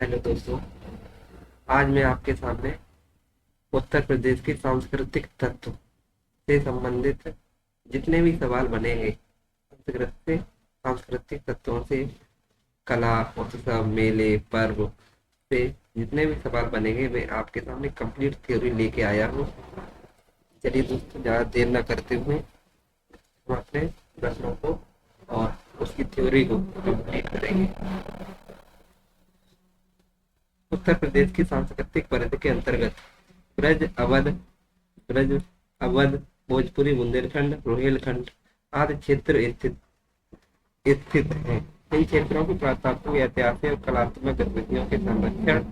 Hello दोस्तों। आज मैं आपके सामने उत्तर प्रदेश के सांस्कृतिक तत्व से संबंधित जितने भी सवाल बनेंगे, सांस्कृतिक तत्वों से, कला, उत्सव, मेले, पर्व से जितने भी सवाल बनेंगे मैं आपके सामने कंप्लीट थ्योरी लेके आया हूँ। चलिए दोस्तों, ज़्यादा देर न करते हुए हम अपने प्रश्नों को और उसकी थ्योरी को कंप्लीट करेंगे। उत्तर प्रदेश की सांस्कृतिक परिधि के अंतर्गत ब्रज अवध ब्रज अवध भोजपुरी, बुंदेलखंड, रोहिलखंड आदि क्षेत्र स्थित हैं। इन क्षेत्रों की पुरातात्विक, ऐतिहासिक और कलात्मक गतिविधियों के संरक्षण,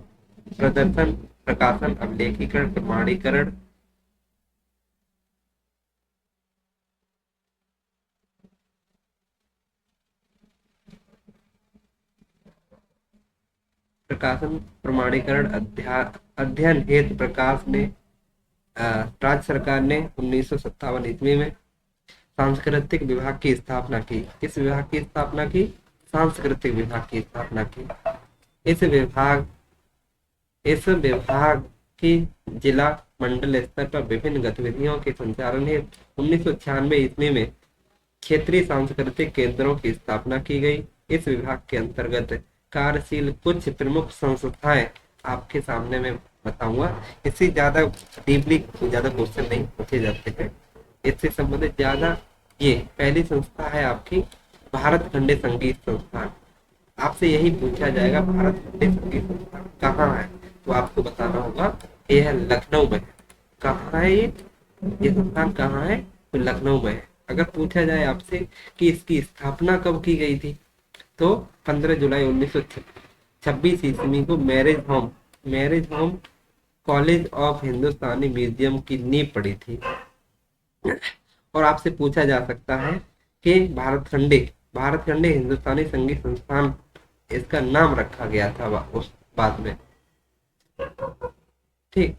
प्रदर्शन, प्रकाशन, अभिलेखीकरण, प्रमाणीकरण, प्रमाणीकरण, अध्ययन हेतु प्रकाश ने राज्य सरकार ने 1957 ईस्वी में सांस्कृतिक विभाग की स्थापना की। किस विभाग की स्थापना की? सांस्कृतिक विभाग की स्थापना की। इस विभाग इस विभाग की जिला मंडल स्तर पर विभिन्न गतिविधियों के संचालन हेतु 1996 ईस्वी में क्षेत्रीय सांस्कृतिक केंद्रों की स्थापना की गई। इस विभाग के अंतर्गत कार्यशील कुछ प्रमुख संस्थाएं आपके सामने मैं बताऊंगा। इससे ज्यादा डीपली ज्यादा क्वेश्चन नहीं पूछे जाते हैं। इससे संबंधित ज्यादा ये पहली संस्था है आपकी भारत खंडे संगीत संस्थान। आपसे यही पूछा जाएगा, भारत खंडे संगीत संस्थान कहाँ है? तो आपको बताना होगा ये है लखनऊ में। कहाँ है ये संस्थान कहाँ है? तो लखनऊ में है। अगर पूछा जाए आपसे कि इसकी स्थापना कब की गई थी, तो 15 जुलाई 1926 ईस्वी को marriage home college of Hindustani museum की नींव पड़ी थी। और आपसे पूछा जा सकता है कि भारत खंडे हिंदुस्तानी संगीत संस्थान इसका नाम रखा गया था उस बाद में। ठीक,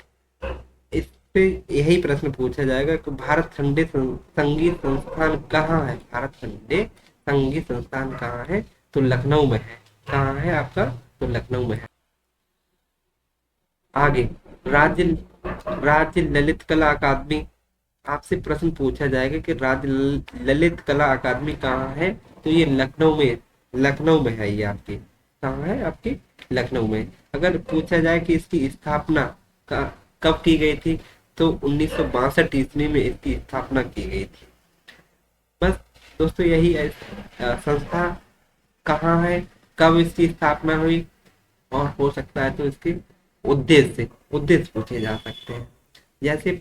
इससे यही प्रश्न पूछा जाएगा कि भारत खंडे संगीत संस्थान कहाँ है? भारत खंडे संगीत संस्थान कहाँ है? तो लखनऊ में है। कहाँ है आपका? तो लखनऊ में है। आगे, राज्य राज्य ललित कला अकादमी। आपसे प्रश्न पूछा जाएगा कि राज्य ललित कला अकादमी कहाँ है? तो ये लखनऊ में है। ये आपकी कहाँ है? आपकी लखनऊ में। अगर पूछा जाए कि इसकी स्थापना का कब की गई थी, तो 1962 ईस्वी में इसकी स्थापना की गई थी। बस दोस्तों, यही है। संस्था कहाँ है, कब इसकी स्थापना हुई, और हो सकता है तो इसके उद्देश्य पूछे जा सकते हैं। जैसे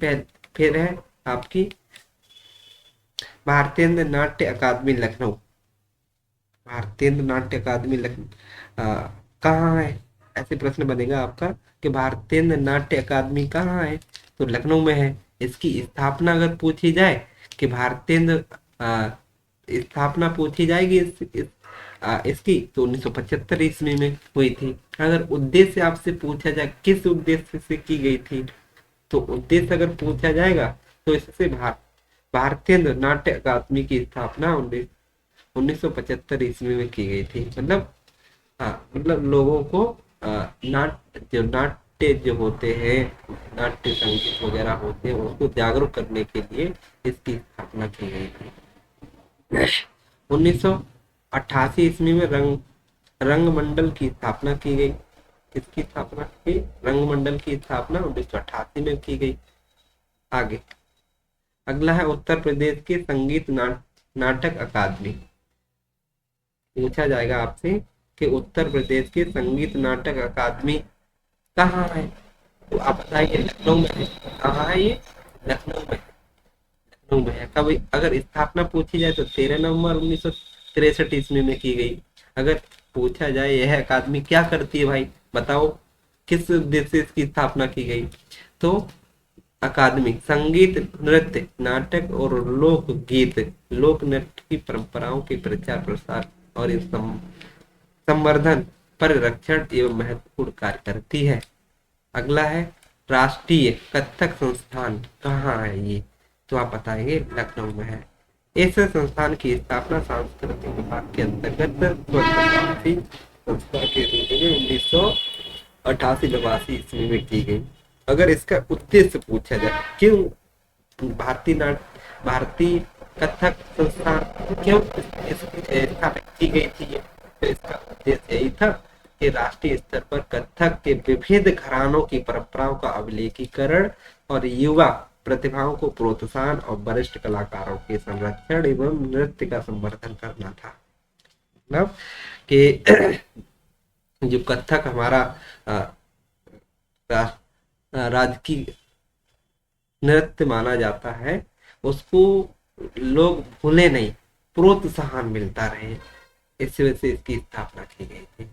फिर है आपकी भारतीय नाट्य अकादमी लखनऊ। भारतीय नाट्य अकादमी लखनऊ कहाँ है? ऐसे प्रश्न बनेगा आपका कि भारतीय नाट्य अकादमी कहाँ है? तो लखनऊ में है। इसकी स्थापना अगर पूछी जाए कि स्थापना पूछी जाएगी इसकी, तो 1975 ईस्वी में हुई थी। अगर उद्देश्य आपसे पूछा जाए किस उद्देश्य से की गई थी, तो उद्देश्य अगर पूछा जाएगा तो इससे भारतीय नाट्य अकादमी की स्थापना 1975 ईस्वी में की गई थी। मतलब मतलब लोगों को नाट्य जो होते हैं, नाट्य संगीत वगैरह होते हैं, उसको जागरूक करने के लिए इसकी स्थापना की गई थी। 1988 ईस्वी में रंगमंडल की स्थापना की गई। किसकी स्थापना की? रंगमंडल की स्थापना 1988 में की गई। आगे, अगला है उत्तर प्रदेश के संगीत नाटक अकादमी। पूछा जाएगा आपसे कि उत्तर प्रदेश के संगीत नाटक अकादमी कहाँ है? तो आप बताइए, लखनऊ में है। कहाँ है ये? लखनऊ में। लखनऊ में है। कब अगर स्थापना पूछी जाए तो 13 नवंबर 1963 ईस्वी में की गई। अगर पूछा जाए यह अकादमी क्या करती है भाई, बताओ किस उद्देश्य से इसकी स्थापना की गई, तो अकादमी संगीत, नृत्य, नाटक और लोक नृत्य की परंपराओं के प्रचार प्रसार और संवर्धन, परिरक्षण एवं महत्वपूर्ण कार्य करती है। अगला है राष्ट्रीय कथक संस्थान। कहाँ है ये? तो आप बताएंगे लखनऊ में है। इस संस्थान की स्थापना सांस्कृतिक विभाग के अंतर्गत संस्था के रूप में 88-89 ईस्वी में की गई। अगर इसका उद्देश्य पूछा जाए, क्यों भारतीय कथक संस्थान क्यों स्थापित की गई थी, तो इसका उद्देश्य यही था कि राष्ट्रीय स्तर पर कथक के विविध घरानों की परंपराओं का अभिलेखीकरण और युवा प्रतिभाओं को प्रोत्साहन और वरिष्ठ कलाकारों के संरक्षण एवं नृत्य का संवर्धन करना था। मतलब कि जो कथक हमारा राजकीय नृत्य माना जाता है, उसको लोग भूले नहीं, प्रोत्साहन मिलता रहे, इस वजह से इसकी स्थापना की गई थी।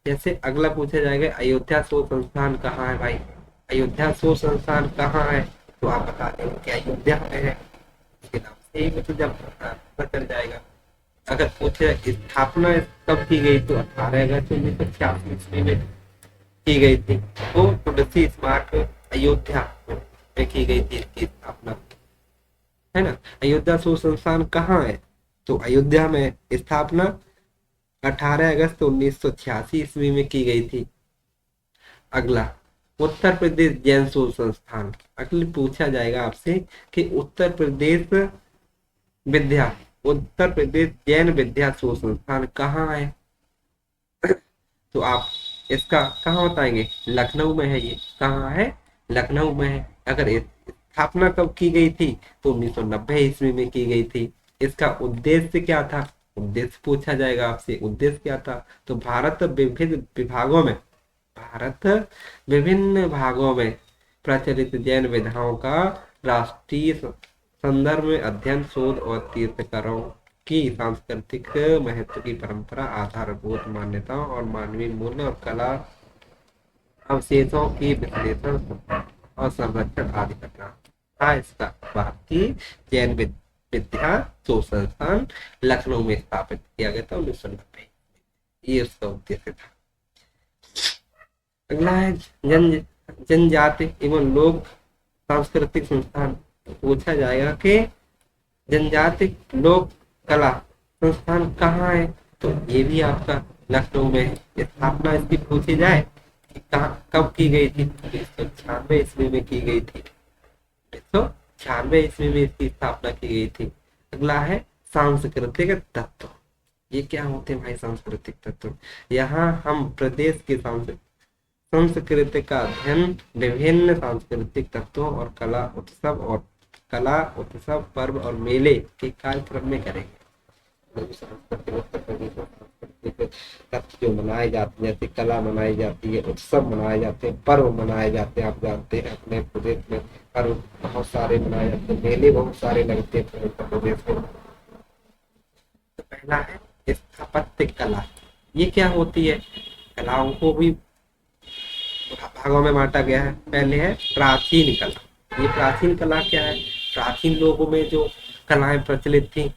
जैसे अगला पूछा जाएगा, अयोध्या शोध संस्थान कहाँ है भाई? अयोध्या शोध संस्थान कहाँ है? तो आप बता दें कि अयोध्या में है, इसके नाम से ही मतलब जब पता चल जाएगा। अगर पूछे स्थापना कब की गई, तो 18 अगस्त 1986 ईस्वी में की गई थी। तो तुलसी स्मारक अयोध्या में की गई थी इसकी स्थापना, है ना। अयोध्या शोध संस्थान कहाँ है? तो अयोध्या में स्थापना 18 अगस्त 1986 ईस्वी में की गई थी। अगला, उत्तर प्रदेश जैन शोध संस्थान। अगले पूछा जाएगा आपसे कि उत्तर प्रदेश जैन विद्या शोध संस्थान कहाँ है? तो आप इसका कहाँ बताएंगे? लखनऊ में है। ये कहाँ है? लखनऊ में है। अगर स्थापना कब की गई थी? तो 1990 ईस्वी में की गई थी। इसका उद्देश्य क्या था? उद्देश्य पूछा जाएगा आपसे, उद्देश्य क्या था? तो भारत विभिन्न भागों में प्रचलित जैन विधाओं का राष्ट्रीय संदर्भ में अध्ययन, शोध और तीर्थंकरों की सांस्कृतिक महत्व की परंपरा, आधारभूत मान्यताओं और मानवीय मूल्य और कला अवशेषों की विश्लेषण और संरक्षण आदि करना था। इसका भारतीय जैन विद्या शोध संस्थान लखनऊ में स्थापित किया गया था 1990। ये उसका उद्देश्य था। अगला है जनजाति एवं लोक सांस्कृतिक संस्थान। पूछा जाएगा कि जनजाति लोक कला संस्थान कहाँ है? तो ये भी आपका लखनऊ में है। स्थापना इसकी पूछी जाए कि कब की गई थी? 1996 ईस्वी में की गई थी। 1996 ईस्वी में इसकी स्थापना की गई थी। अगला है सांस्कृतिक तत्व। ये क्या होते हैं भाई सांस्कृतिक तत्व? यहाँ हम प्रदेश के संस्कृति का अध्ययन, विभिन्न सांस्कृतिक तत्वों और कला उत्सव, पर्व और मेले के कार्यक्रम में करेंगे। तत्व जो मनाए जाते हैं, जैसे कला मनाई जाती है, उत्सव मनाए जाते हैं, पर्व मनाए जाते हैं। आप जानते हैं अपने प्रदेश में पर्व बहुत सारे मनाए जाते हैं, मेले बहुत सारे लगते हैं उत्तर प्रदेश में। तो पहला है स्थापत्य कला। ये क्या होती है? कलाओं को भी भागों में बांटा गया है। पहले है प्राचीन कला। ये प्राचीन कला क्या है? प्राचीन लोगों में जो कलाएं प्रचलित थी,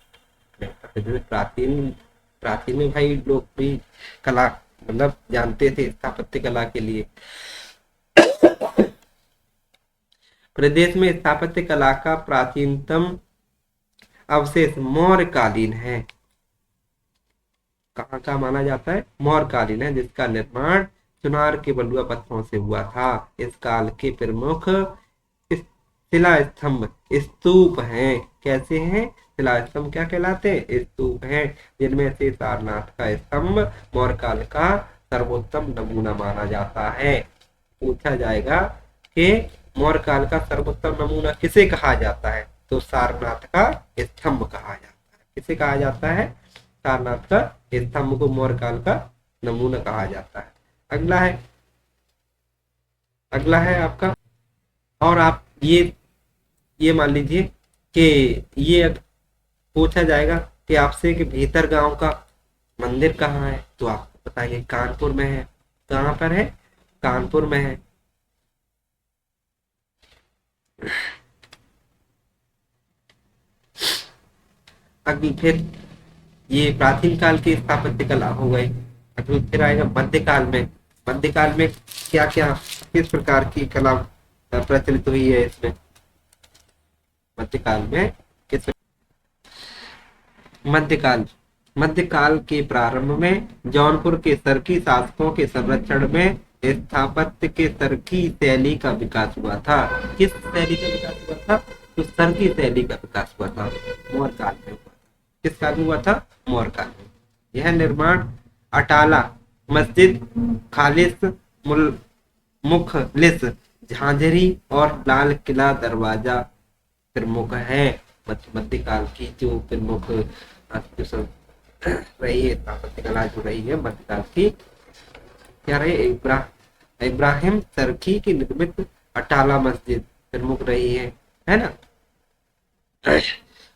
प्राचीन में भाई लोग भी कला मतलब जानते थे स्थापत्य कला के लिए। प्रदेश में स्थापत्य कला का प्राचीनतम अवशेष मौर्यकालीन है। कहाँ का माना जाता है? मौर्यकालीन है, जिसका निर्माण चुनार के बलुआ पत्थरों से हुआ था। इस काल के प्रमुख शिला स्तंभ स्तूप हैं। कैसे हैं? शिला स्तंभ क्या कहलाते हैं? स्तूप हैं, जिनमें से सारनाथ का स्तंभ मौर्यकाल का सर्वोत्तम नमूना माना जाता है। पूछा जाएगा कि मौर्यकाल का सर्वोत्तम नमूना किसे कहा जाता है? तो सारनाथ का स्तंभ कहा जाता है। किसे कहा जाता है? सारनाथ का स्तंभ को मौर्यकाल का नमूना कहा जाता है। अगला है आपका, और आप ये मान लीजिए कि ये पूछा जाएगा कि आपसे कि भीतर गांव का मंदिर कहाँ है? तो आप बताइए कानपुर में है। कहाँ पर है? कानपुर में है। अगली फिर ये प्राचीन काल की स्थापत्य कला हो गई। अगली फिर आएगा मध्यकाल में। मध्यकाल में क्या क्या किस प्रकार की कला प्रचलित हुई है? इसमें मध्यकाल में किस मध्यकाल के प्रारंभ में जौनपुर के सरकी शासकों के संरक्षण में स्थापत्य के तरकी शैली का विकास हुआ था। किस शैली का विकास हुआ था? तो तरकी शैली का विकास हुआ था, मौर्य काल में हुआ था। किस काल में हुआ था? मौर्य काल में। यह निर्माण अटाला मस्जिद, खालिस, मुखलिस, झांझरी और लाल किला दरवाजा प्रमुख है। मध्यकाल की जो प्रमुख जो सब रही है स्थापत्य कला जो रही है मध्यकाल की, क्या रही? इब्राहिम तरकी की निर्मित अटाला मस्जिद प्रमुख रही है ना।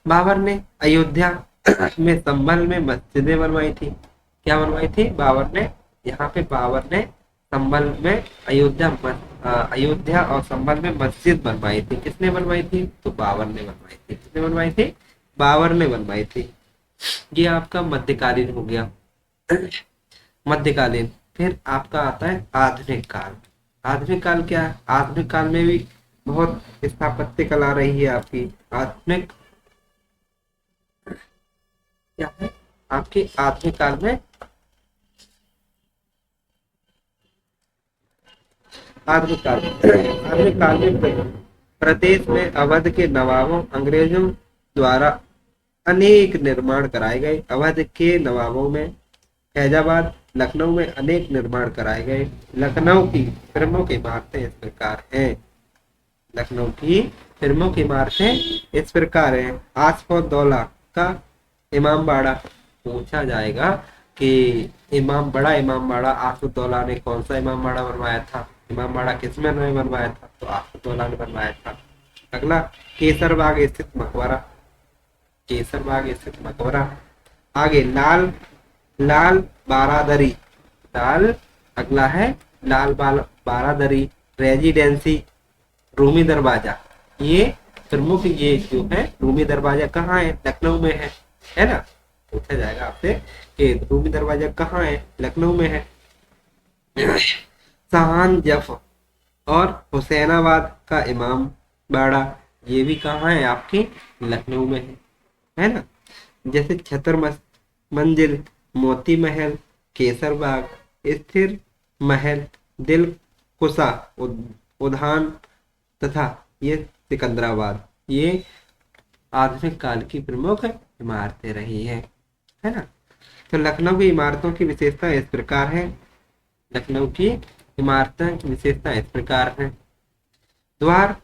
बाबर ने अयोध्या में संभल में मस्जिदें बनवाई थी। क्या बनवाई थी? बाबर ने, यहाँ पे बाबर ने संभल में अयोध्या और संभल में मस्जिद बनवाई थी। किसने बनवाई थी? तो बाबर ने बनवाई थी। किसने बनवाई थी? बाबर ने बनवाई थी। ये आपका मध्यकालीन हो गया। मध्यकालीन। फिर आपका आता है आधुनिक काल। आधुनिक काल क्या है? आधुनिक काल में भी बहुत स्थापत्य कला रही है आपकी। आधुनिक क्या है आपके आधुनिक काल में? आधुनिक काल में प्रदेश में अवध के नवाबों अंग्रेजों द्वारा अनेक निर्माण कराए गए। अवध के नवाबों में फैजाबाद, लखनऊ में अनेक निर्माण कराए गए। लखनऊ की प्रमुख इमारतें इस प्रकार हैं। लखनऊ की प्रमुख इमारतें इस प्रकार हैं। आसफौद्दौला का इमामबाड़ा। पूछा जाएगा कि बड़ा इमामबाड़ा आसफौद्दौला ने कौन सा इमामबाड़ा बनवाया था? इमामबाड़ा किसने बनवाया था? तो आसफौद्दौला ने बनवाया था। अगला केसरबाग स्थित मकबरा। केसरबाग स्थित मकबरा। आगे लाल लाल बारादरी। लाल अगला है लाल बारादरी रेजिडेंसी, रूमी दरवाजा। ये प्रमुख, ये जो है रूमी दरवाजा कहाँ है? लखनऊ में है ना। पूछा जाएगा आपसे कि रूमी दरवाजा कहाँ है? लखनऊ में है। सहान जफ और हुसैनाबाद का इमाम बाड़ा, ये भी कहाँ है? आपके लखनऊ में है ना। जैसे छतर मंजिल, मोती महल, केसरबाग, स्थिर महल, दिल कुशा उद्यान तथा ये सिकंदराबाद, ये आधुनिक काल की प्रमुख इमारतें रही है ना। तो लखनऊ की इमारतों की विशेषता इस प्रकार है। लखनऊ की इमारतों की विशेषता इस प्रकार है। द्वार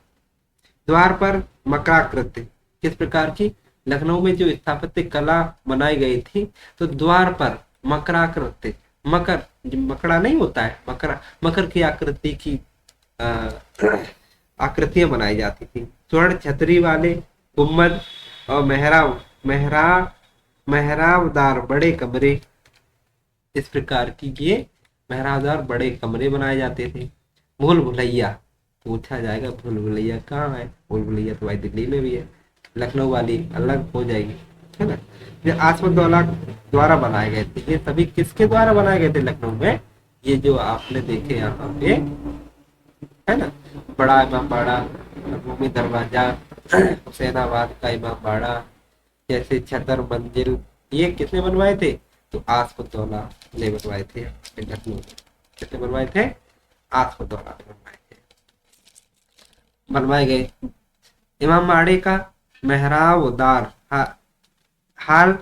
द्वार पर मकराकृति। किस प्रकार की? लखनऊ में जो स्थापत्य कला बनाई गई थी, तो द्वार पर मकराकृति, मकड़ा नहीं होता है, मकर की आकृति की आकृतियां बनाई जाती थी। स्वर्ण छतरी वाले गुम्बद और मेहराबदार बड़े कमरे, इस प्रकार की ये मेहराबदार बड़े कमरे बनाए जाते थे। भूल भुलैया। पूछा जाएगा भूल भुलैया कहाँ है? भूल भुलैया तो भाई दिल्ली में भी है, लखनऊ वाली अलग हो जाएगी, है ना। ये आसफौद्दौला द्वारा बनाए गए थे। ये सभी किसके द्वारा बनाए गए थे लखनऊ में? ये जो आपने देखे यहाँ पे, है ना, बड़ा इमामबाड़ा, रूमी दरवाजा, हुसैनाबाद का इमामबाड़ा, जैसे छतर मंजिल, ये किसने बनवाए थे? तो आसफौद्दौला ने बनवाए थे लखनऊ। किसने बनवाए थे? आसफौद्दौला ने बनवाए गए। इमामबाड़े का मेहराबदार हाल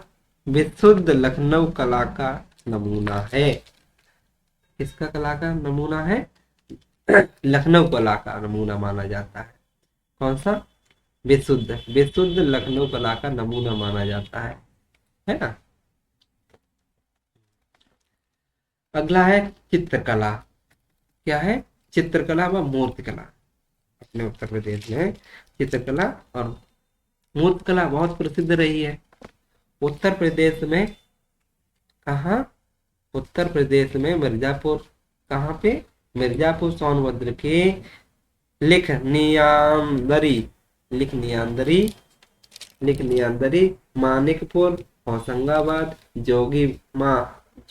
विशुद्ध लखनऊ कला का नमूना है। किसका कला का नमूना है? लखनऊ कला का नमूना माना जाता है। कौन सा? विशुद्ध लखनऊ कला का नमूना माना जाता है ना। अगला है चित्रकला। क्या है? चित्रकला व मूर्तिकला। अपने उत्तर प्रदेश में चित्रकला और मूर्तिकला बहुत प्रसिद्ध रही है। उत्तर प्रदेश में कहाँ? उत्तर प्रदेश में मिर्जापुर। कहाँ पे? मिर्जापुर सोनभद्र के लिखनियांदरी, मानिकपुर, होशंगाबाद,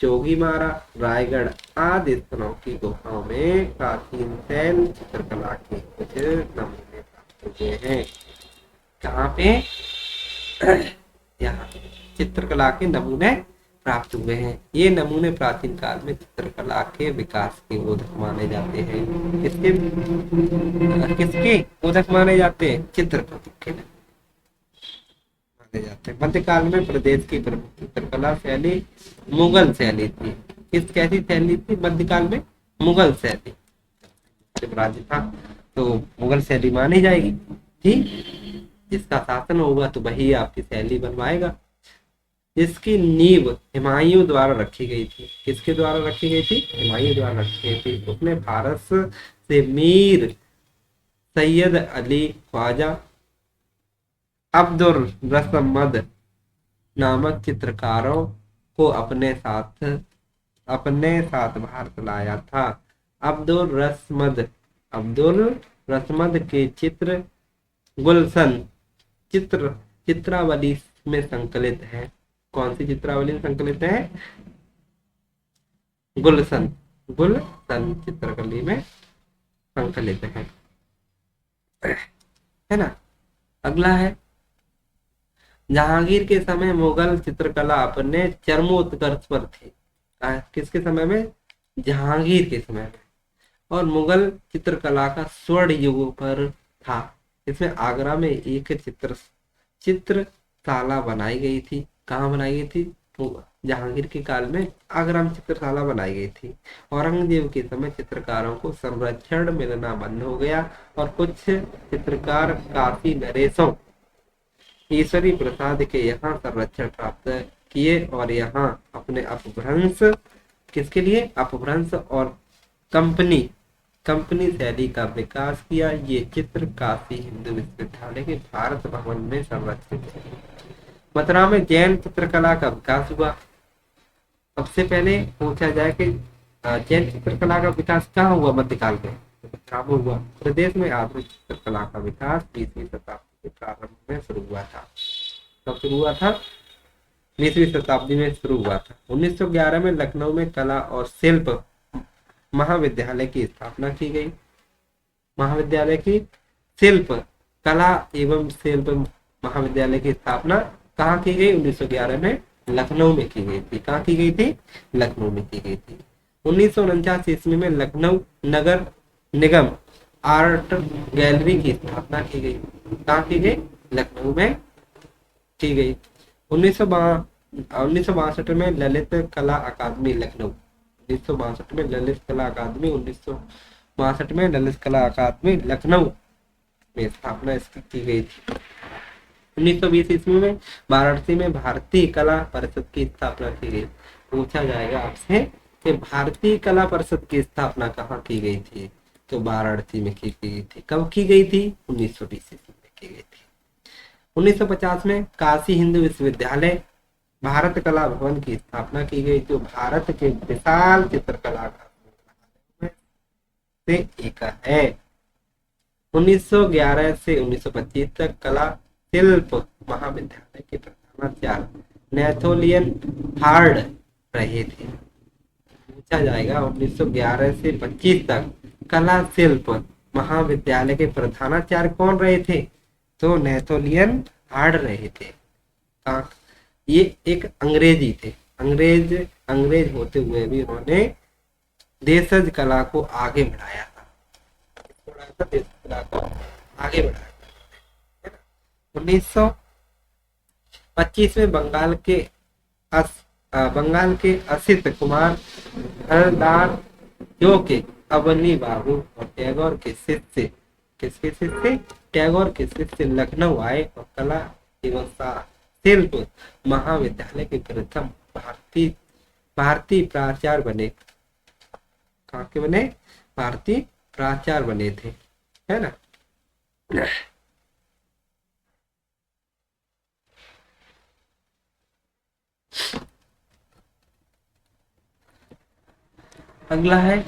जोगीमारा, रायगढ़ आदि स्थलों की गुफाओं में प्राचीन शैल चित्रकला के कुछ नमूने प्राप्त हुए हैं। कहाँ पे? यहाँ चित्रकला के नमूने प्राप्त हुए हैं। ये नमूने प्राचीन काल में चित्रकला के विकास के बोधक माने जाते हैं। किसके बोधक माने जाते हैं? चित्रकला के माने जाते हैं। मध्यकाल में प्रदेश की प्रमुख चित्रकला शैली मुगल शैली थी। किस कैसी शैली थी मध्यकाल में? मुगल शैली। जब राज्य था तो मुगल शैली मानी जाएगी। ठीक, जिसका शासन होगा तो वही आपकी शैली बनवाएगा। जिसकी नींव हुमायूं द्वारा रखी गई थी। किसके द्वारा रखी गई थी? हुमायूं द्वारा रखी गई थी। उसने फारस से मीर सैयद अली ख्वाजा अब्दुल रसमद नामक चित्रकारों को अपने साथ भारत लाया था। अब्दुल रसमद के चित्र गुलशन चित्र चित्रावली में संकलित है। कौन सी चित्रावली में संकलित है? गुलशन। गुलशन चित्रकली में संकलित है ना। अगला है, जहांगीर के समय मुगल चित्रकला अपने चरमोत्कर्ष पर थी। किसके समय में? जहांगीर के समय में। और मुगल चित्रकला का स्वर्ण युग पर था। इसमें आगरा में एक चित्रशाला बनाई गई थी। कहाँ बनाई गई थी? तो जहांगीर के काल में आगरा में चित्रशाला बनाई गई थी। औरंगजेब के समय चित्रकारों को संरक्षण मिलना बंद हो गया और कुछ चित्रकार काफी नरेशों ईश्वरी प्रसाद के यहाँ संरक्षण प्राप्त किए और यहाँ अपने अपभ्रंश किसके लिए? अपभ्रंश और कंपनी कंपनी शैली का विकास किया। ये चित्र काशी हिंदू विश्वविद्यालय के भारत भवन में संरक्षित है। मथुरा में जैन चित्रकला का विकास हुआ। सबसे पहले पूछा जाए कि जैन चित्रकला का विकास कहाँ हुआ मध्यकाल में? मथुरा में हुआ। प्रदेश में आधुनिक चित्रकला का विकास 20वीं शताब्दी के प्रारंभ में शुरू हुआ था। कब शुरू हुआ था? 20वीं शताब्दी में शुरू हुआ था। 1911 में लखनऊ में कला और शिल्प महाविद्यालय की स्थापना की गई। महाविद्यालय की शिल्प कला एवं शिल्प महाविद्यालय की स्थापना कहाँ की गई? 1911 में लखनऊ में की गई थी। कहाँ की गई थी? लखनऊ में की गई थी। 1949 ईस्वी में लखनऊ नगर निगम आर्ट गैलरी की स्थापना की गई। कहाँ की गई? लखनऊ में की गई। 1962 में ललित कला अकादमी लखनऊ 1962 में ललित कला अकादमी 1962 में ललित कला अकादमी लखनऊ में स्थापना इसकी की गई थी। 1920 ईस्वी में वाराणसी में भारतीय कला परिषद की स्थापना की गई। पूछा जाएगा आपसे कि भारतीय कला परिषद की स्थापना कहाँ की गई थी? तो वाराणसी में की गई थी। कब की गई थी? 1920 ईस्वी में की गई थी। 1950 में काशी हिंदू विश्वविद्यालय भारत कला भवन की स्थापना की गई, जो भारत के विशाल चित्रकला का से एक है। 1911 से 1925 तक कला शिल्प महाविद्यालय के प्रधानाचार्य नेथोलियन हार्ड रहे थे। पूछा जाएगा 1911 से 25 तक कला शिल्प महाविद्यालय के प्रधानाचार्य कौन रहे थे? तो नेथोलियन हार्ड रहे थे। ये एक अंग्रेजी थे। अंग्रेज होते हुए भी उन्होंने देशज कला को आगे बढ़ाया था। देशज कला को आगे बढ़ाया। 1925 में बंगाल के असित कुमार हरदार, जो के अवनी बाबू और टैगोर के शिष्य किसके शिष्य? टैगोर के शिष्य लखनऊ आए और कला एवं शिल्प महाविद्यालय के प्रथम भारतीय प्राचार्य बने। कहाँ के बने? भारतीय प्राचार्य बने थे, है ना। अगला है,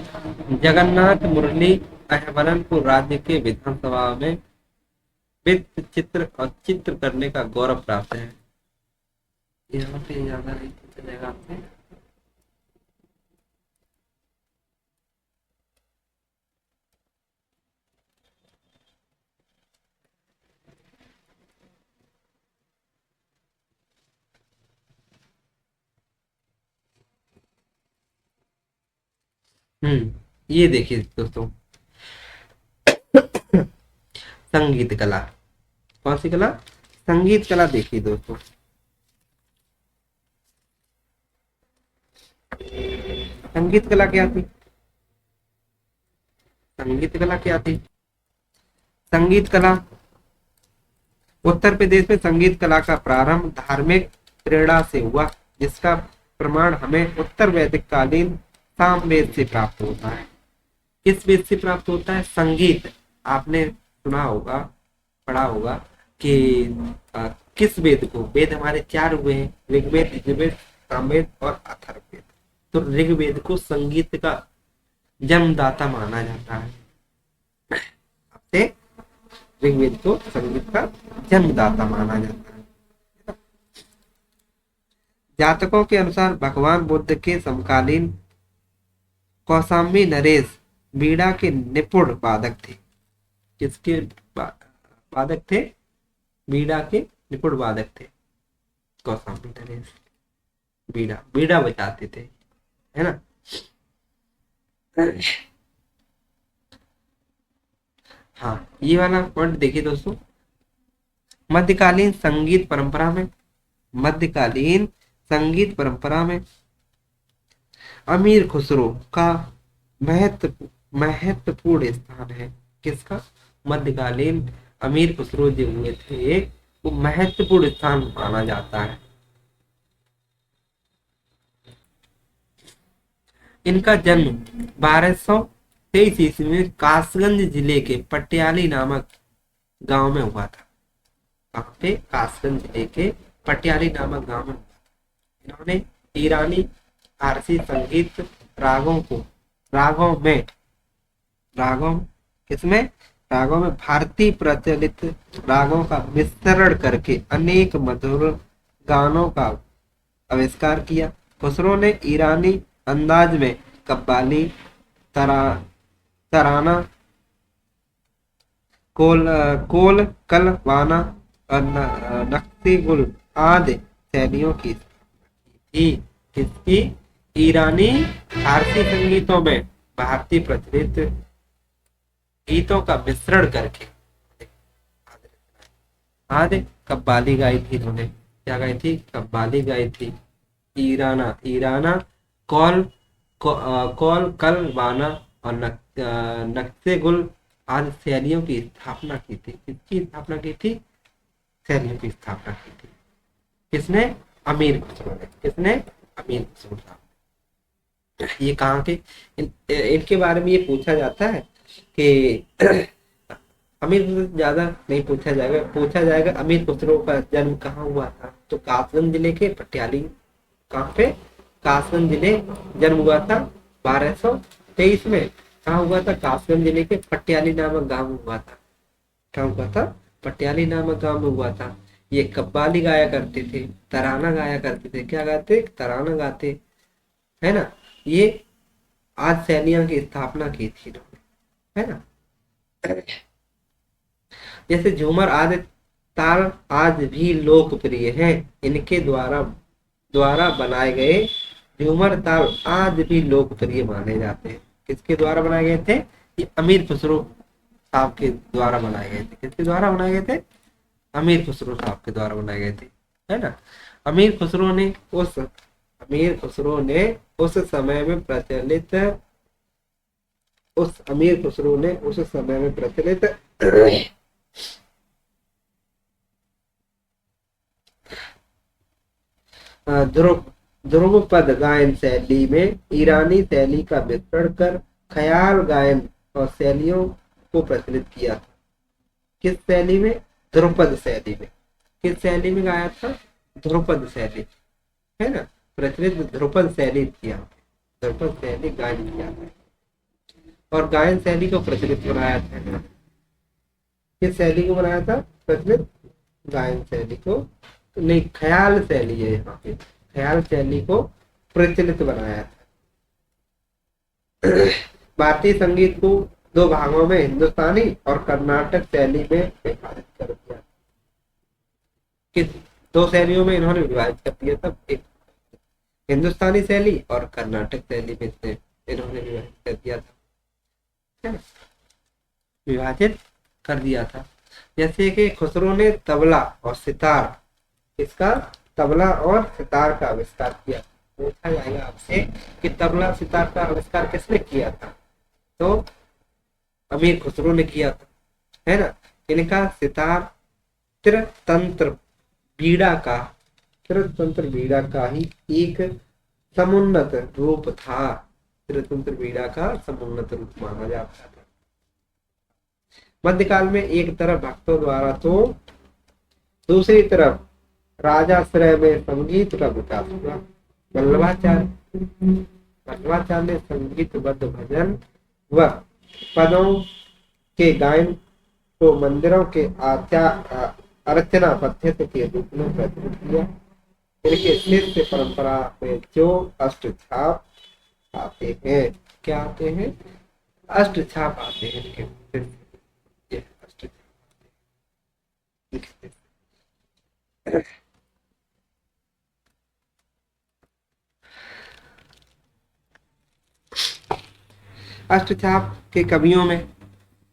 जगन्नाथ मुरली अहमदनपुर राज्य के विधानसभा में वित्त चित्र और चित्र करने का गौरव प्राप्त है। यहाँ पे ज्यादा नहीं चलेगा आपसे। ये देखिए दोस्तों, संगीत कला। कौन सी कला? संगीत कला। देखिए दोस्तों, संगीत कला क्या थी? संगीत कला क्या थी? संगीत कला, उत्तर प्रदेश में संगीत कला का प्रारंभ धार्मिक प्रेरणा से हुआ, जिसका प्रमाण हमें उत्तर वैदिक कालीन सामवेद से प्राप्त होता है। किस वेद से प्राप्त होता है? संगीत। आपने सुना होगा, पढ़ा होगा कि किस वेद को, वेद हमारे चार हुए हैं, ऋग्वेद, यजुर्वेद, सामवेद और अथर्ववेद। तो ऋग्वेद को संगीत का जन्मदाता माना जाता है। आपसे ऋग्वेद को संगीत का जन्मदाता माना जाता है। जातकों के अनुसार भगवान बुद्ध के समकालीन कौशाम्बी नरेश बीड़ा के निपुण वादक थे। किसके वादक थे? बीड़ा के निपुण वादक थे कौशाम्बी नरेश। बीड़ा बीड़ा बजाते थे, है ना। हाँ, ये वाला पॉइंट देखिए दोस्तों, मध्यकालीन संगीत परंपरा में, मध्यकालीन संगीत परंपरा में अमीर खुसरो का महत्वपूर्ण स्थान है। किसका? मध्यकालीन अमीर खुसरो जो हुए थे, वो महत्वपूर्ण स्थान माना जाता है। इनका जन्म 1223 ईस्वी में कासगंज जिले के पटियाली नामक गांव में हुआ था। कहाँ पे? कासगंज जिले के पटियाली नामक गांव में। इन्होंने ईरानी फारसी संगीत रागों किसमें? रागों में भारतीय प्रचलित रागों का विस्तरण करके अनेक मधुर गानों का आविष्कार किया। खुसरो ने ईरानी अंदाज में कव्वाली, तराना, कलवाना और नक्शे गुल आदि शैलियों की थी। इसकी ईरानी फारसी संगीतों में भारतीय प्रचलित गीतों का मिश्रण करके आदि कव्वाली गाई थी। इन्होंने क्या गाई थी? कव्वाली गाई थी। ईराना कौल कलवाना और नक्शे गुल आदि शैलियों की स्थापना की थी। किसकी स्थापना की थी? शैलियों की स्थापना की थी। किसने? अमीर खुसरो ने। किसने? अमीर खुसरो साहब। ये कहाँ के? इनके बारे में ये पूछा जाता है कि अमीर खुसरो ज्यादा नहीं पूछा जाएगा, पूछा जाएगा अमीर खुसरो का जन्म कहाँ हुआ था। तो कासगंज जिले के पटियाली, कहाँ पे? कासगंज जिले जन्म हुआ था 1223 में। कहाँ हुआ था? कासगंज जिले के पटियाली नामक गांव में हुआ था। क्या हुआ था? पटियाली नामक गांव में हुआ था। ये कव्वाली गाया करते थे, तराना गाया करते थे। क्या गाते? तराना गाते, है ना। ये आज शैलियों की स्थापना की थी इन्होंने, है ना। जैसे झूमर आदि ताल आज भी लोकप्रिय हैं। इनके द्वारा द्वारा बनाए गए झूमर ताल आज भी लोकप्रिय माने जाते हैं। किसके द्वारा बनाए गए थे? ये अमीर खुसरो साहब के द्वारा बनाए गए थे। किसके द्वारा बनाए गए थे? अमीर खुसरो साहब के द्वारा बनाए गए थे, है ना। अमीर खुसरो ने उस समय में प्रचलित ध्रुव ध्रुवपद गायन शैली में ईरानी शैली का विस्तरण कर ख्याल गायन और शैलियों को प्रचलित किया था। किस शैली में? ध्रुपद शैली में। किस शैली में गाया था? ध्रुपद शैली, है ना। प्रचलित ध्रुपद शैली किया, ध्रुपद शैली गायन किया था और गायन शैली को प्रचलित बनाया था। किस शैली को बनाया था? प्रचलित गायन शैली को नहीं, ख्याल शैली है यहाँ पे, ख्याल शैली को प्रचलित बनाया था। भारतीय संगीत को दो भागों में, हिंदुस्तानी और कर्नाटक शैली में विभाजित कर दिया। किस दो शैलियों में इन्होंने विभाजित कर दिया था? एक हिंदुस्तानी शैली और कर्नाटक शैली में इन्होंने विभाजित कर दिया था, है ना, विभाजित कर दिया था। जैसे कि खुसरो ने तबला और सितार, इसका तबला और सितार का आविष्कार किया। पूछा जाएगा आपसे कि तबला सितार का आविष्कार किसने किया था, तो अमीर खुसरो ने किया था, है ना। इनका सितार त्रितंत्र बीड़ा का, त्रितंत्र बीड़ा का ही एक समुन्नत रूप था। त्रितंत्र बीड़ा का समुन्नत रूप माना जाता था। मध्यकाल में एक तरफ भक्तों द्वारा तो दूसरी तरफ राजाश्रय में संगीत का विकास हुआ। वल्लभाचार्य ने संगीतबद्ध भजन व पदों के गायन को मंदिरों के अर्चना पद्धति के रूप में प्रस्तुत किया। इनके शिष्य परंपरा में जो अष्टछाप आते हैं, क्या आते हैं, अष्टछाप आते हैं इनके शिष्य, ये अष्टछाप अष्टछाप के कवियों में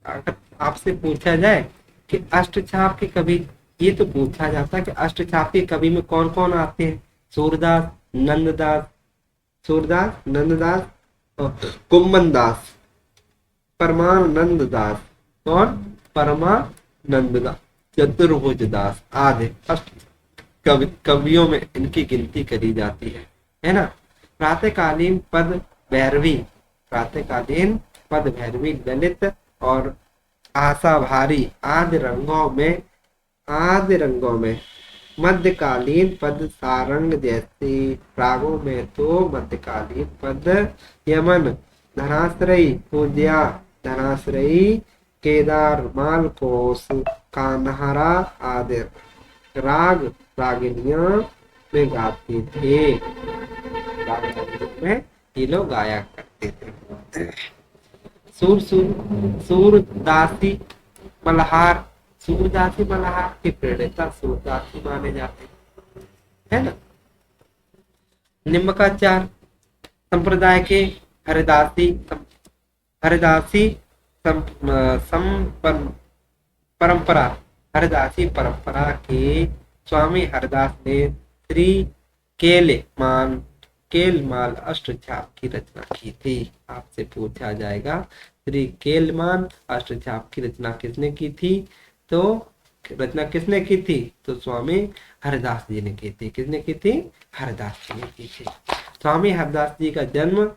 अगर आपसे पूछा जाए कि अष्टछाप के कवि, ये तो पूछा जाता है कि अष्टछाप के कवि में कौन कौन आते हैं। सूरदास, नंददास और कुम्मन दास, परमानंद दास और परमानंद दास, चतुर्भुज दास आदि अष्ट कवियों में इनकी गिनती करी जाती है ना। प्रातःकालीन पद भैरवी ललित और आशाभारी आदि रंगों में मध्यकालीन पद सारंग जैसे रागों में तो मध्यकालीन पद यमन, धनाश्रयी, पूज्या, धनाश्रयी, केदार, मालकोस, कान्हारा आदि रागिनियां में गाते थे। में ये लोग गाया करते थे। सूरदासी मल्हार के प्रणेता सूरदासी माने जाते है ना। निम्बकाचार संप्रदाय के हरिदासी परंपरा के स्वामी हरदास ने श्री केलमाल अष्टछाप की रचना की थी। आपसे पूछा जाएगा श्री केलमान अष्टछाप की रचना किसने की थी, तो रचना किसने की थी, तो स्वामी हरदास जी ने की थी। किसने की थी, हरदास जी ने की थी। स्वामी हरदास जी का जन्म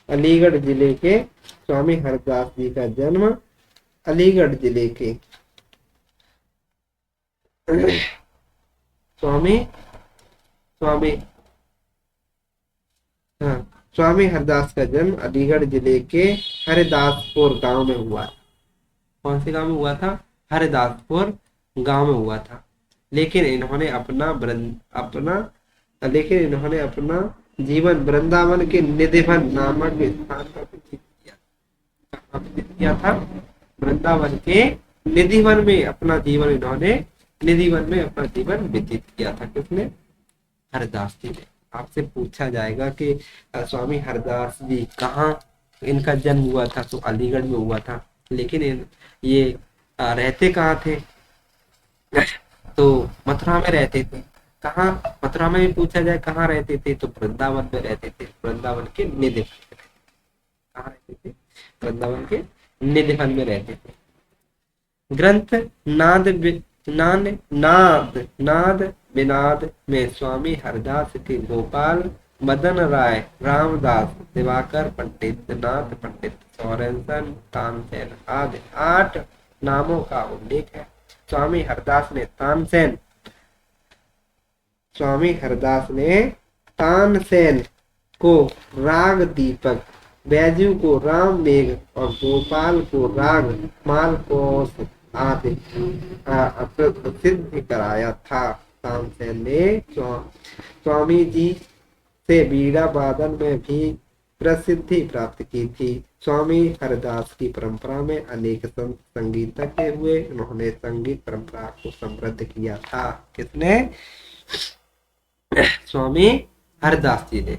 अलीगढ़ जिले के स्वामी हरदास जी का जन्म अलीगढ़ जिले के स्वामी हरदास का जन्म अलीगढ़ जिले के हरिदासपुर गांव में हुआ। कौन से गांव में हुआ था, हरिदासपुर गांव में हुआ था। लेकिन इन्होंने अपना जीवन वृंदावन के निधिवन नामक स्थान पर व्यतीत किया था। वृंदावन के निधिवन में अपना जीवन व्यतीत किया था। किसने, हरदास जी ने। आपसे पूछा जाएगा कि स्वामी हरदास जी कहाँ इनका जन्म हुआ था, तो अलीगढ़ में हुआ था। लेकिन ये रहते कहाँ थे, तो मथुरा में रहते थे। कहाँ, मथुरा में भी पूछा जाए कहाँ रहते थे, तो वृंदावन में रहते थे। वृंदावन के निधिवन में कहाँ रहते थे, वृंदावन के निधिवन में रहते थे। ग्रंथ नाद विनाद में स्वामी हरदास के गोपाल, मदन राय, रामदास, दिवाकर पंडित, नाथ पंडित, सोरेनसन, तानसेन आदि 8 नामों का उल्लेख है। स्वामी हरदास ने तानसेन को राग दीपक, बैजू को राम मेघ और गोपाल को राग मालकोस आदि प्रसिद्ध कराया था। तानसेन ने स्वामी जी से बीड़ा वादन में भी प्रसिद्धि प्राप्त की थी। स्वामी हरदास की परंपरा में अनेक संगीतज्ञ हुए। उन्होंने संगीत परंपरा को समृद्ध किया था। किसने, स्वामी हरदास जी ने।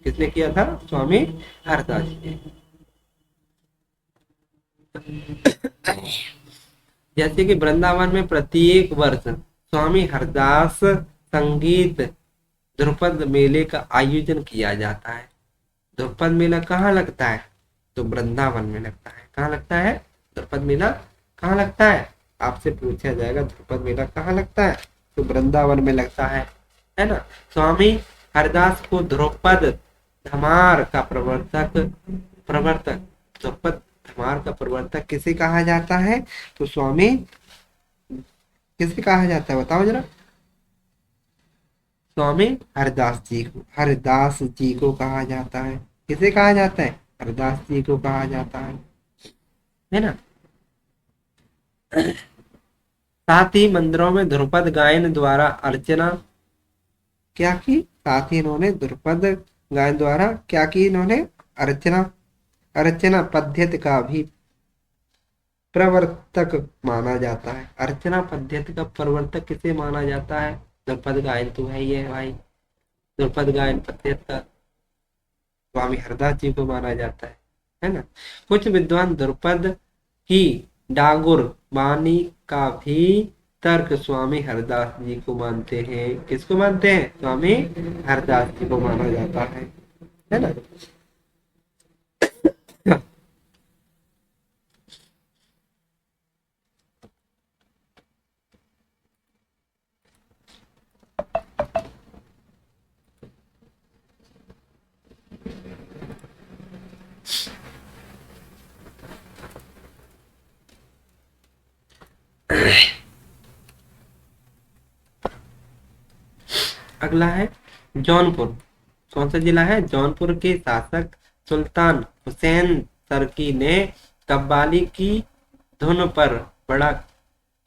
किसने किया था? स्वामी हरदास जी ने। जैसे कि वृंदावन में प्रत्येक वर्ष स्वामी हरदास संगीत ध्रुपद मेले का आयोजन किया जाता है। ध्रुपद मेला कहाँ लगता है? तो वृंदावन में लगता है। कहाँ लगता है ध्रुपद मेला? कहाँ लगता है? आपसे पूछा जाएगा ध्रुपद मेला कहाँ लगता है, तो वृंदावन में लगता है ना। स्वामी हरदास को ध्रुपद धमार का प्रवर्तक प्रवर्तक ध्रुपद धमार का प्रवर्तक किसे कहा जाता है? तो स्वामी किसे कहा जाता है बताओ जरा। स्वामी हरदास जी को कहा जाता है। किसे कहा जाता है? हरदास जी को कहा जाता है ना। साथ ही मंदिरों में ध्रुपद गायन द्वारा अर्चना क्या की? साथ ही इन्होंने ध्रुपद गायन द्वारा क्या की? इन्होंने अर्चना अर्चना पद्धति का भी प्रवर्तक माना जाता है। अर्चना पद्धति का प्रवर्तक किसे माना जाता है? ध्रुपद गायन तो है ही है भाई। ध्रुपद गायन पद्धति का स्वामी हरदास जी को माना जाता है ना। कुछ विद्वान ध्रुपद की डागुर बानी का भी तर्क स्वामी हरदास जी को मानते हैं। किसको मानते हैं? स्वामी हरदास जी को माना जाता है ना। अगला है जौनपुर। कौन सा जिला है? जौनपुर के शासक सुल्तान हुसैन सरकी ने कव्वाली की धुन पर बड़ा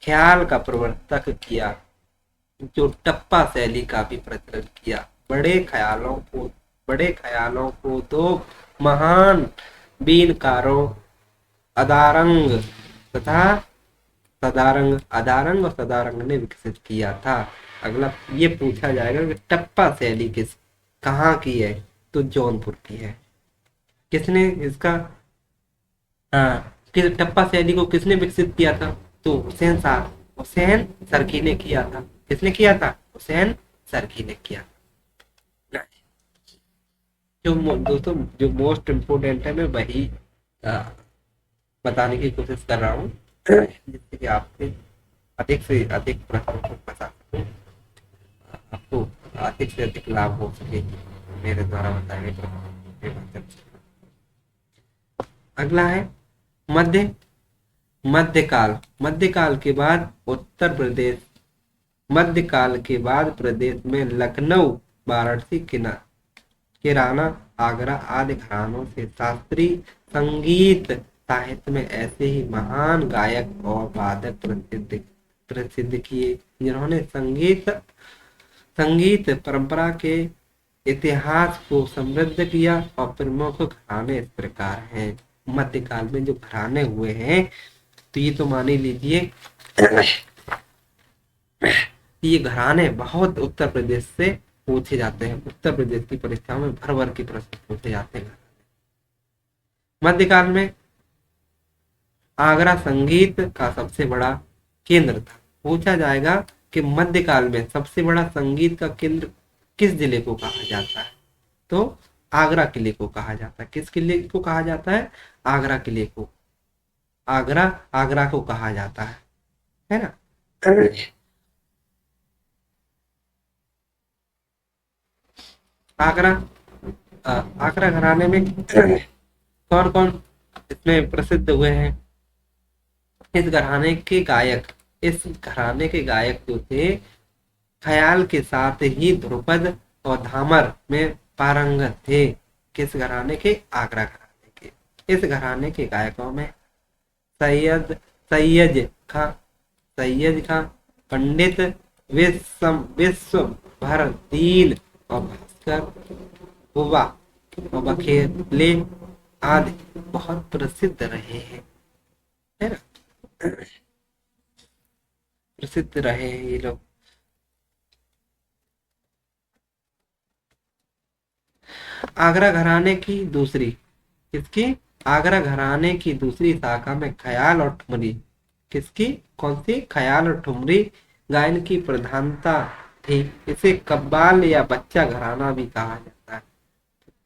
ख्याल का प्रवर्तक किया, जो टप्पा शैली का भी प्रचलन किया। बड़े ख्यालों को दो महान बीनकारों अदारंग तथा अदारंग और सदारंग ने विकसित किया था। अगला ये पूछा जाएगा कि टप्पा शैली कहाँ की है? तो जौनपुर की है। किसने इसका किस टप्पा शैली को किसने विकसित किया था? तो हुसैन सरकी ने किया था। किसने किया था? हुसैन सरकी ने किया। दोस्तों जो मोस्ट इम्पोर्टेंट है मैं वही आ, बताने की कोशिश कर रहा हूँ, जिससे कि आपसे अधिक से अधिक प्रश्नों को बता सकूं, आपको अधिक से अधिक लाभ हो सके मेरे द्वारा बताए गए प्रश्नों के माध्यम से। अगला है मध्य मध्यकाल। मध्यकाल के बाद प्रदेश में लखनऊ, वाराणसी, किराना, आगरा आदि घरानों से शास्त्रीय संगीत साहित्य में ऐसे ही महान गायक और वादक प्रसिद्ध किए, जिन्होंने संगीत परंपरा के इतिहास को समृद्ध किया। और प्रमुख घराने इस प्रकार हैं। मध्यकाल में जो घराने हुए हैं, तो ये तो मान ही लीजिए ये घराने बहुत उत्तर प्रदेश से पूछे जाते हैं। उत्तर प्रदेश की परीक्षाओं में भर भर के प्रश्न पूछे जाते हैं। मध्यकाल में आगरा संगीत का सबसे बड़ा केंद्र था। पूछा जाएगा कि मध्यकाल में सबसे बड़ा संगीत का केंद्र किस जिले को कहा जाता है? तो आगरा किले को कहा जाता है। किस किले को कहा जाता है? आगरा किले को। आगरा को कहा जाता है ना। आगरा आगरा घराने में कौन कौन इसमें प्रसिद्ध हुए हैं? इस घराने के गायक जो थे, ख्याल के साथ ही ध्रुपद और धामर में पारंगत थे। किस घराने के? आगरा घराने के। इस घराने के गायकों में सैयद सैयद खां, पंडित विश्व भर दीन और भास्कर हुआ और बखेले आदि बहुत प्रसिद्ध रहे हैं, है ना। प्रसिद्ध रहे हैं ये लोग। आगरा घराने की दूसरी, किसकी? आगरा घराने की दूसरी शाखा में ख्याल और ठुमरी, किसकी? कौन सी? ख्याल और ठुमरी गायन की प्रधानता थी। इसे कव्वाल या बच्चा घराना भी कहा जाता है।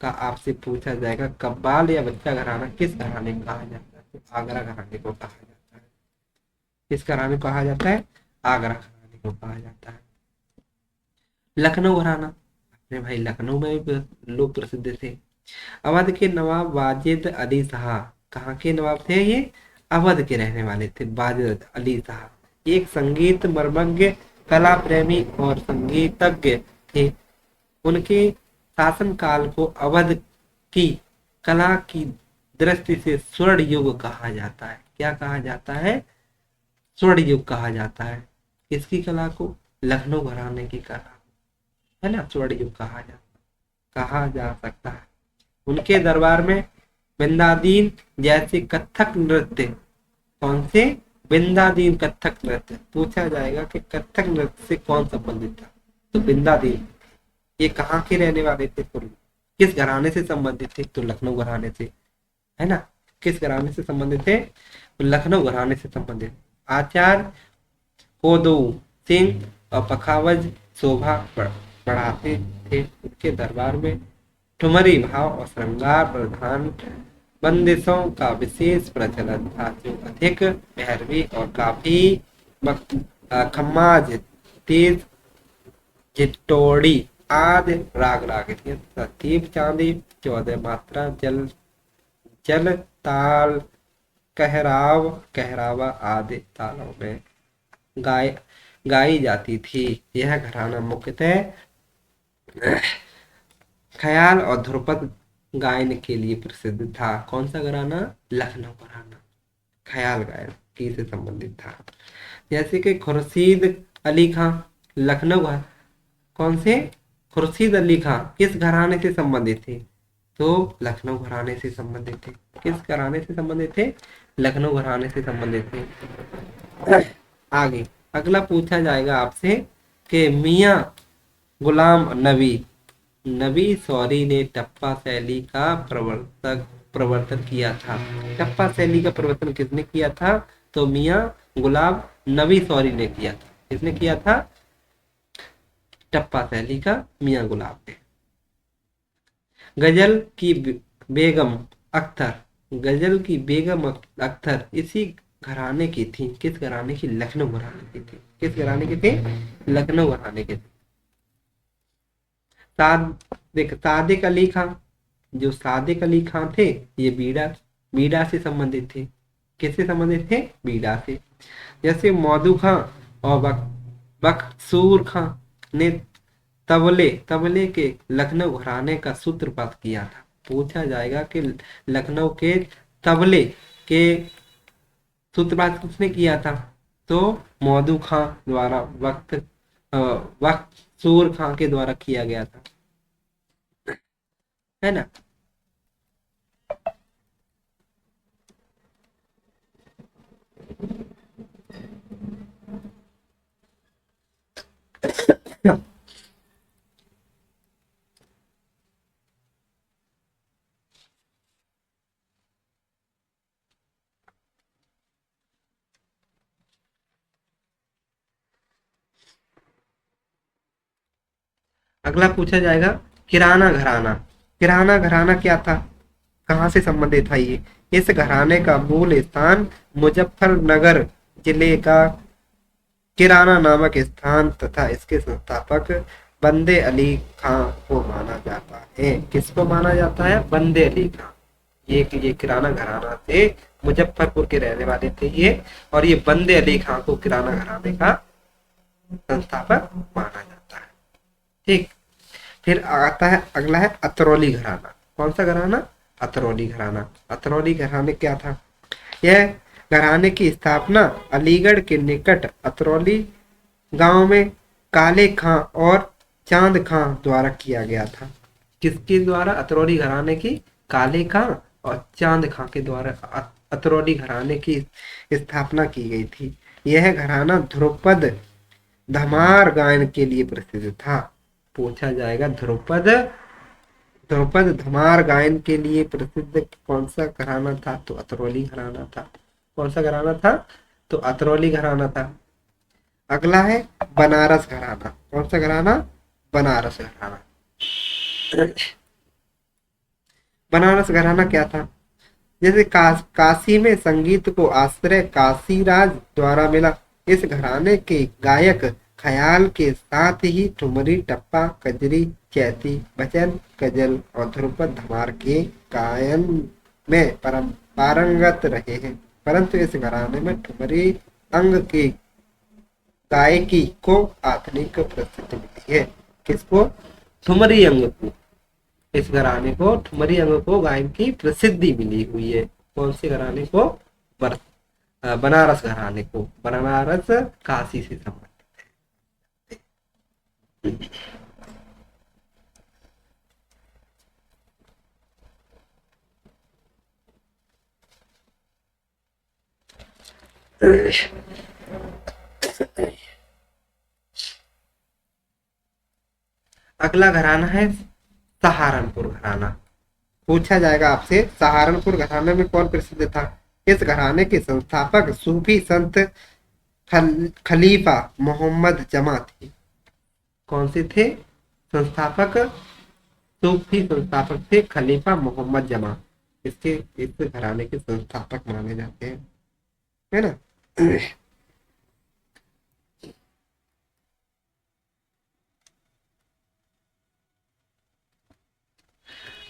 का आपसे पूछा जाएगा कव्वाल या बच्चा घराना किस घराने को कहा जाता है? तो आगरा घराने को कहा जाता है। किस घराने को कहा जाता है? आगरा घराने को कहा जाता है। लखनऊ घराना, अपने भाई लखनऊ में भी लोग प्रसिद्ध थे। अवध के नवाब वाजिद अली शाह, कहाँ के नवाब थे ये? अवध के रहने वाले थे वाजिद अली शाह। एक संगीत मर्मज्ञ, कला प्रेमी और संगीतज्ञ थे। उनके शासनकाल को अवध की कला की दृष्टि से स्वर्ण युग कहा जाता है। क्या कहा जाता है? स्वर्ण युग कहा जाता है। किसकी कला को? लखनऊ घराने की कला, है ना, स्वर्ण युग कहा जा सकता है। उनके दरबार में बिंदादीन जैसे कथक नृत्य, कौन से? बिंदादीन कथक नृत्य। पूछा जाएगा कि कथक नृत्य से कौन संबंधित था? तो बिंदादीन, ये कहाँ के रहने वाले थे? तो किस घराने से संबंधित थे? तो लखनऊ घराने से, है ना। किस घराने से संबंधित थे? तो लखनऊ घराने से संबंधित। आचार्य कोदो सिंह और पखावज शोभा बढ़ाते थे। उनके दरबार में ठुमरी भाव और श्रृंगार प्रधान बंदिशों का विशेष प्रचलन था, जो अधिक भैरवी और काफी खम्माज, तेज चित्तौड़ी आदि राग राग थी। सतीब चांदी 14 मात्रा, जल जल ताल कहराव कहरावा आदि तालों में गाय गाई जाती थी। यह घराना मुख्यतः ख्याल और ध्रुपद गायन के लिए प्रसिद्ध था। कौन सा घराना? लखनऊ घराना ख्याल गायन की से संबंधित था। जैसे कि खुर्शीद अली खां, लखनऊ कौन से? खुर्शीद अली खां किस घराने से संबंधित थे? तो लखनऊ घराने से संबंधित थे। किस घराने से संबंधित थे? लखनऊ घराने से संबंधित थे। आगे अगला पूछा जाएगा आपसे कि मियां गुलाम नबी नबी सौरी ने टप्पा शैली का प्रवर्तन किया था। टप्पा शैली का प्रवर्तन किसने किया था? तो मियां गुलाम नबी सौरी ने किया था। किसने किया था? टप्पा शैली का मियां गुलाब ने। गजल की बेगम अख्तर, गजल की बेगम अख्तर इसी घराने की थी। किस घराने की? लखनऊ घराने की थी। किस घराने की थी? लखनऊ घराने की थी। सादिक अली खान, जो सादिक अली खान थे, ये बीड़ा से संबंधित थे। किससे संबंधित थे? बीड़ा से। जैसे मौदू खां और बख्सूर खां ने तबले के लखनऊ घराने का सूत्रपात किया था। पूछा जाएगा कि लखनऊ के तबले के सूत्रपात किसने किया था? तो मौदू खां द्वारा बख्सूर खां के द्वारा किया गया था, है ना। अगला पूछा जाएगा किराना घराना। किराना घराना क्या था? कहाँ से संबंधित था ये? इस घराने का मूल स्थान मुजफ्फरनगर जिले का किराना नामक स्थान तथा इसके संस्थापक बंदे अली खां को माना जाता है। किसको माना जाता है? बंदे अली खां। ये किराना घराना थे, मुजफ्फरपुर के रहने वाले थे ये, और ये बंदे अली खां को किराना घराने का संस्थापक माना जाता है। ठीक, फिर आता है अगला है अतरौली घराना। कौन सा घराना? अतरौली घराना। अतरौली घराने क्या था? यह घराने की स्थापना अलीगढ़ के निकट अतरौली गांव में काले खां और चांद खां द्वारा किया गया था। किसके द्वारा? अतरौली घराने की काले खां और चांद खां के द्वारा अतरौली घराने की स्थापना की गई थी। यह घराना ध्रुपद धमार गायन के लिए प्रसिद्ध था। पूछा जाएगा ध्रुपद ध्रुपद धमार गायन के लिए प्रसिद्ध कौन सा घराना था? तो अतरौली घराना था। कौन सा घराना था? तो अतरौली घराना था। अगला है बनारस घराना। कौन सा घराना? बनारस घराना। बनारस घराना क्या था? जैसे काशी में संगीत को आश्रय काशीराज द्वारा मिला। इस घराने के गायक ख्याल के साथ ही ठुमरी, टप्पा, कजरी, चैती, भजन, गजल और ध्रुपद धमार के गायन में परम पारंगत रहे हैं। परंतु इस घराने में ठुमरी अंग की गायकी को आधुनिक प्रसिद्धि मिली है। किसको? ठुमरी अंग को। इस घराने को, ठुमरी अंग को गायन की प्रसिद्धि मिली हुई है। कौन से घराने को? बनारस घराने को। बनारस काशी से संबंधित। अगला घराना है सहारनपुर घराना। पूछा जाएगा आपसे, सहारनपुर घराने में कौन प्रसिद्ध था? इस घराने के संस्थापक सूफी संत खलीफा मोहम्मद जमा थे। कौन से थे संस्थापक? सूफी संस्थापक थे खलीफा मोहम्मद जमा। इसके इस घराने के संस्थापक माने जाते हैं, है ना।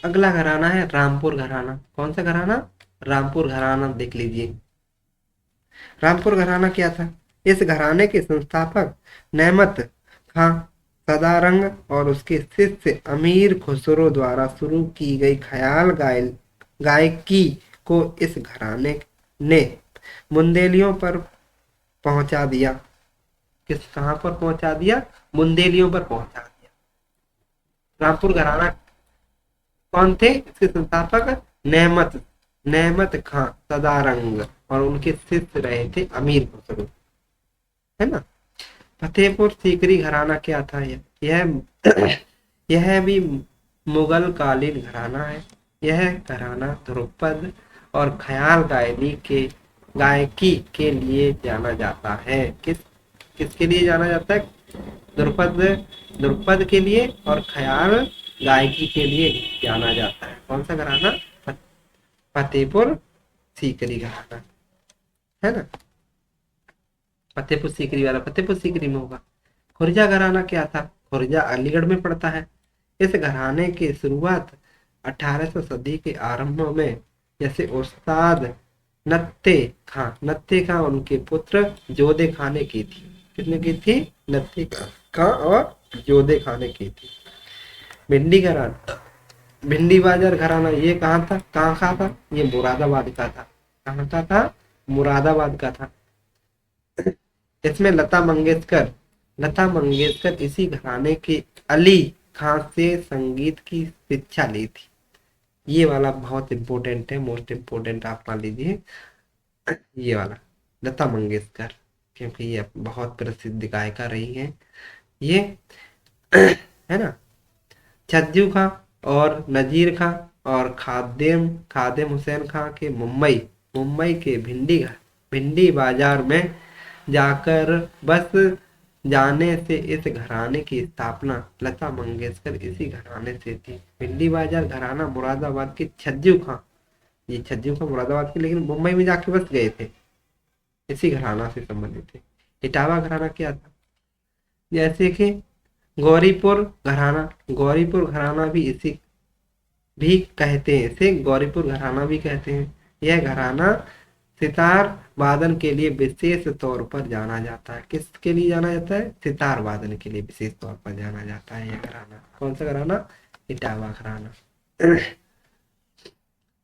अगला घराना है रामपुर घराना। कौन सा घराना? रामपुर घराना। देख लीजिए, रामपुर घराना क्या था? इस घराने के संस्थापक नेमत खां सदारंग और उसके शिष्य अमीर खुसरो द्वारा शुरू की गई ख्याल गायकी को इस घराने ने बुंदेलियों पर पहुंचा दिया। कहाँ पर पहुंचा दिया? बुंदेलियों पर पहुंचा दिया। रामपुर घराना कौन थे? इसके संस्थापक नेमत नेमत खां सदारंग और उनके शिष्य रहे थे अमीर खुसरो, है ना। फतेहपुर सीकरी घराना क्या था? यह यह भी मुगल कालीन घराना है। यह घराना ध्रुपद और ख्याल गायकी के लिए जाना जाता है। किसके लिए जाना जाता है? ध्रुपद ध्रुपद के लिए और ख्याल गायकी के लिए जाना जाता है। कौन सा घराना? फतेहपुर सीकरी घराना, है ना। फतेहपुर सीकरी वाला फतेहपुर सीकरी में होगा। खुर्जा घराना क्या था? खुर्जा अलीगढ़ में पड़ता है। इस घराने की शुरुआत 1800 सदी के आरंभ में जैसे उस्ताद नत्ते खां उनके पुत्र जोधे खां ने की थी। किसने की थी? नत्ते खां और जोधे खां ने की थी। भिंडी घराना, भिंडी बाजार घराना, ये कहाँ था? कहाँ का था? ये मुरादाबाद का था। कहाँ का था? मुरादाबाद का था। इसमें लता मंगेशकर इसी घराने के अली खां से संगीत की शिक्षा ली थी। ये वाला बहुत इंपॉर्टेंट है, मोस्ट इम्पोर्टेंट आप मान लीजिए ये वाला, लता मंगेशकर, क्योंकि ये बहुत प्रसिद्ध गायिका रही है ये, है ना। छज्जू खां और नजीर खां और खादेम हुसैन खां के मुंबई के भिंडी बाजार में जाकर बस जाने से इस घराने की स्थापना लता मंगेशकर इसी घराने से थी। भिंडी बाजार घराना मुरादाबाद के छज्जू खां, ये छज्जू खां मुरादाबाद के, लेकिन मुंबई में जाके बस गए थे, इसी घराना से संबंधित थे। इटावा घराना क्या था? जैसे कि गौरीपुर घराना भी इसी भी कहते हैं, इसे गौरीपुर घराना भी कहते हैं। यह घराना सितार वादन के लिए विशेष तौर पर जाना जाता है। किसके लिए जाना जाता है? सितार वादन के लिए विशेष तौर पर जाना जाता है यह घराना। कौन सा घराना? इटावा घराना।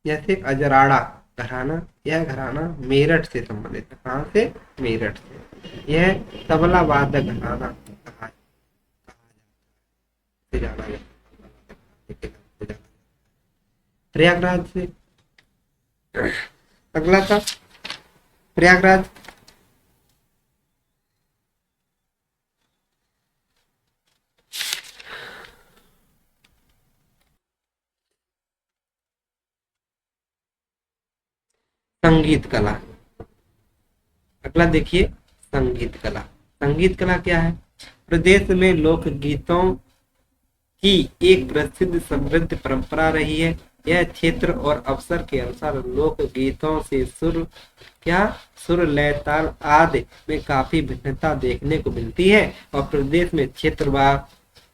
जैसे अजराड़ा घराना, यह घराना मेरठ से संबंधित है। कहाँ से? मेरठ से। यह तबला वादक घराना से जाना जाता है। प्रयागराज से अगला था प्रयागराज। संगीत कला। अगला देखिए, संगीत कला। संगीत कला क्या है? प्रदेश में लोक गीतों की एक प्रसिद्ध समृद्ध परंपरा रही है। यह क्षेत्र और अवसर के अनुसार लोक गीतों से सुर लय ताल आदि में काफी भिन्नता देखने को मिलती है और प्रदेश में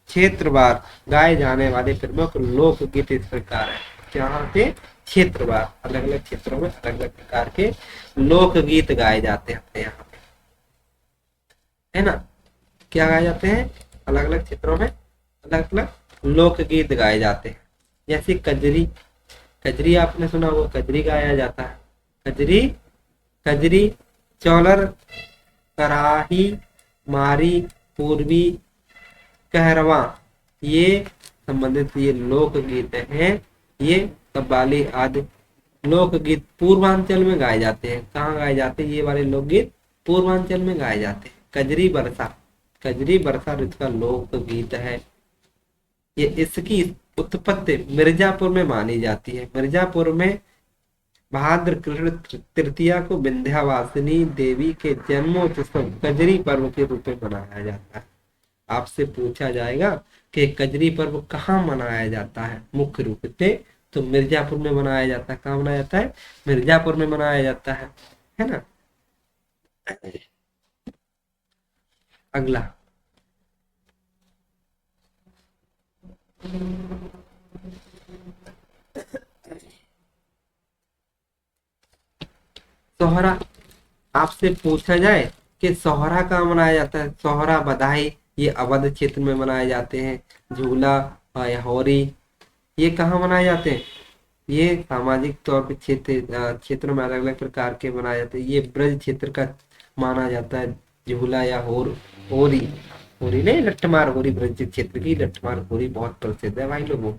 क्षेत्रवार गाए जाने वाले प्रमुख लोक गीत इस प्रकार है। यहाँ पे क्षेत्रवार अलग अलग क्षेत्रों में अलग अलग प्रकार के लोक गीत गाए जाते हैं अपने यहाँ पे, है ना। क्या गाए जाते हैं? अलग अलग क्षेत्रों में अलग अलग लोकगीत गाए जाते हैं। जैसे कजरी। कजरी आपने सुना होगा, कजरी गाया जाता है। कजरी कजरी चौलर कराही मारी पूर्वी कहरवा, ये संबंधित ये लोकगीत हैं। ये कव्वाली आदि लोकगीत पूर्वांचल में गाए जाते हैं। कहाँ गाए जाते हैं ये वाले लोकगीत? पूर्वांचल में गाए जाते हैं। कजरी बरसा ऋतु का लोकगीत है। ये इसकी उत्पत्ति मिर्जापुर में मानी जाती है। मिर्जापुर में भाद्र कृष्ण तृतीया को विंध्यवासिनी देवी के जन्मोत्सव कजरी पर्व के रूप में मनाया जाता है। आपसे पूछा जाएगा कि कजरी पर्व कहाँ मनाया जाता है मुख्य रूप से, तो मिर्जापुर में मनाया जाता है। कहाँ मनाया जाता है? मिर्जापुर में मनाया जाता है ना। अगला, सोहरा। आपसे पूछा जाए कि सोहरा कहाँ मनाया जाता है? सोहरा बधाई ये अवध क्षेत्र में मनाए जाते हैं। झूला या होरी ये कहाँ मनाए जाते हैं? ये सामाजिक तौर पे क्षेत्रों में अलग अलग प्रकार के मनाए जाते हैं। ये ब्रज क्षेत्र का माना जाता है। झूला या होरी होरी नहीं, लट्ठमार होरी ब्रज क्षेत्र की लट्ठमार होरी बहुत प्रसिद्ध है भाई लोगों।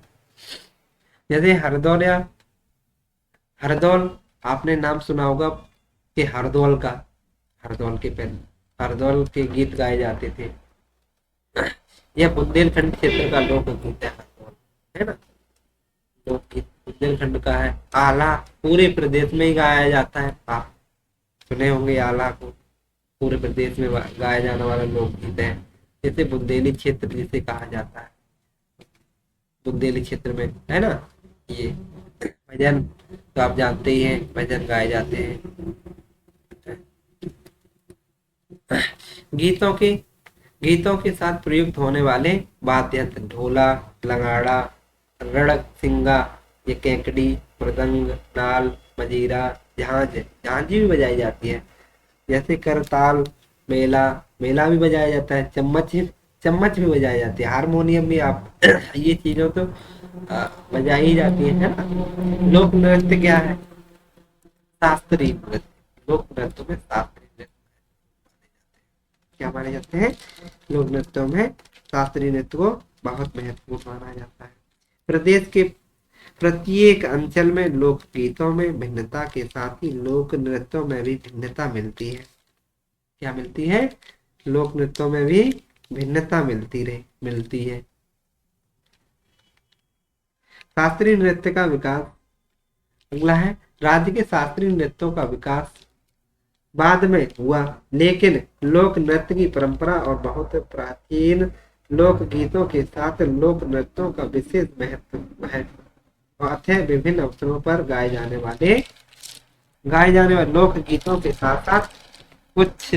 जैसे हरदौल आपने नाम सुना होगा कि हरदौल के गीत गाए जाते थे। यह बुंदेलखंड क्षेत्र का लोक गीत है ना। लोकगीत बुंदेलखंड का है। आला पूरे प्रदेश में ही गाया जाता है। आप सुने होंगे आला को, पूरे प्रदेश में गाया जाने वाला लोकगीत है। जैसे बुंदेली क्षेत्र जिसे कहा जाता है, बुंदेली क्षेत्र में है ना। ये भजन तो आप जानते ही हैं, भजन गाए जाते हैं। गीतों के गीतों के साथ प्रयुक्त होने वाले वाद्य यंत्र ढोला, लंगाड़ा, रणसिंगा, ये केकड़ी, मृदंग, नाल, मजीरा, झांझी भी बजाई जाती है। जैसे करताल, मेला भी बजाया जाता है। चम्मच भी बजाई जाती है। हारमोनियम भी आप ये चीजों तो बजाई ही जाती है ना। लोक नृत्य क्या है? शास्त्रीय नृत्य। लोक नृत्य में शास्त्रीय नृत्य क्या माने जाते हैं? लोक नृत्यों में शास्त्रीय नृत्य को बहुत महत्वपूर्ण माना जाता है। प्रदेश के प्रत्येक अंचल में लोक गीतों में भिन्नता के साथ ही लोक नृत्यों में भी भिन्नता मिलती है। क्या मिलती है? लोक नृत्यों में भी भिन्नता मिलती है। शास्त्रीय नृत्य का विकास। अगला है, राज्य के शास्त्रीय नृत्यों का विकास बाद में हुआ, लेकिन लोक नृत्य की परंपरा और बहुत प्राचीन लोक गीतों के साथ लोक नृत्यों का विशेष महत्व है। अतः विभिन्न अवसरों पर गाए जाने वाले लोक गीतों के साथ साथ कुछ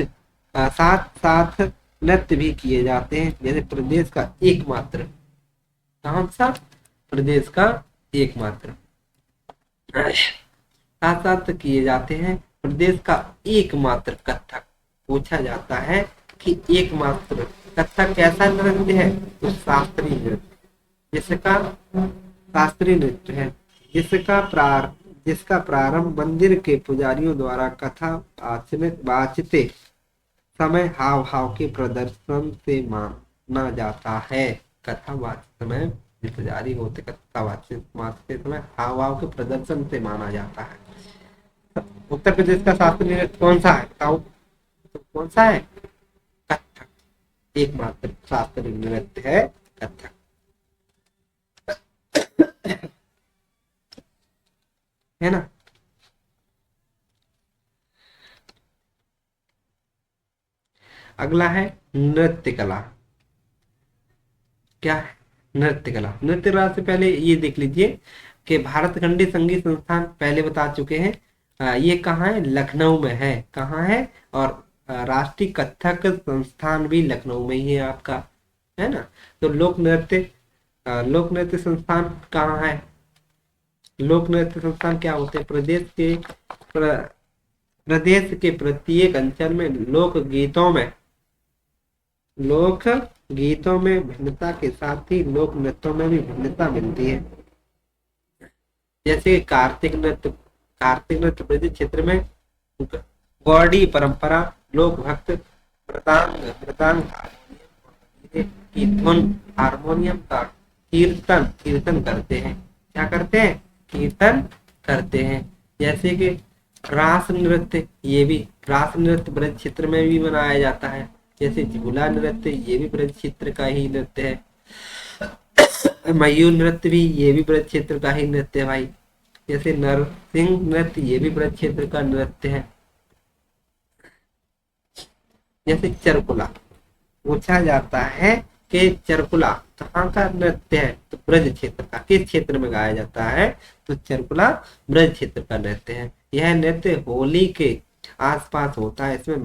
साथ नृत्य भी किए जाते हैं। जैसे प्रदेश का एकमात्र, कौन सा? प्रदेश का एकमात्र साथ साथ किए जाते हैं। प्रदेश का एकमात्र कथक। पूछा जाता है कि एकमात्र कथक कैसा नृत्य है? तो शास्त्रीय नृत्य, जिसका प्रारंभ मंदिर के पुजारियों द्वारा कथा वाचते समय हाव भाव के प्रदर्शन से माना जाता है। कथा वाचते समय पुजारी होते कथा वाचते समय हाव भाव के प्रदर्शन से माना जाता है। उत्तर प्रदेश का शास्त्रीय नृत्य कौन सा है? बताओ तो कौन सा है? कथक। एकमात्र शास्त्रीय नृत्य है कथक। है ना। अगला है नृत्य कला। क्या है? नृत्य कला। नृत्य कला से पहले ये देख लीजिए कि भारत खंडी संगीत संस्थान पहले बता चुके हैं। ये कहाँ है? लखनऊ में है। कहाँ है? और राष्ट्रीय कथक संस्थान भी लखनऊ में ही है आपका, है ना। तो लोक नृत्य संस्थान कहाँ है? लोक नृत्य संस्थान क्या होते हैं? प्रदेश के प्रत्येक अंचल में लोक गीतों में भिन्नता के साथ ही लोक नृत्यों में भी भिन्नता मिलती है। जैसे कार्तिक नृत्य ब्रज क्षेत्र में गौड़ी परंपरा, लोक भक्त मृदांग की धुन हारमोनियम का कीर्तन करते हैं। क्या करते हैं? कीर्तन करते हैं। जैसे कि रास नृत्य, ये भी रास नृत्य ब्रज क्षेत्र में भी मनाया जाता है। जैसे झूला नृत्य, ये भी ब्रज क्षेत्र का ही नृत्य है। मयूर नृत्य भी, ये भी ब्रज क्षेत्र का ही नृत्य है भाई। जैसे नरसिंह नृत्य, ये भी ब्रज क्षेत्र का नृत्य है। जैसे चरकुला, पूछा जाता है कि चरकुला कहाँ का नृत्य है? तो ब्रज क्षेत्र का। किस क्षेत्र में गाया जाता है? तो चरकुला ब्रज क्षेत्र का नृत्य है। यह नृत्य होली के आसपास होता है। इसमें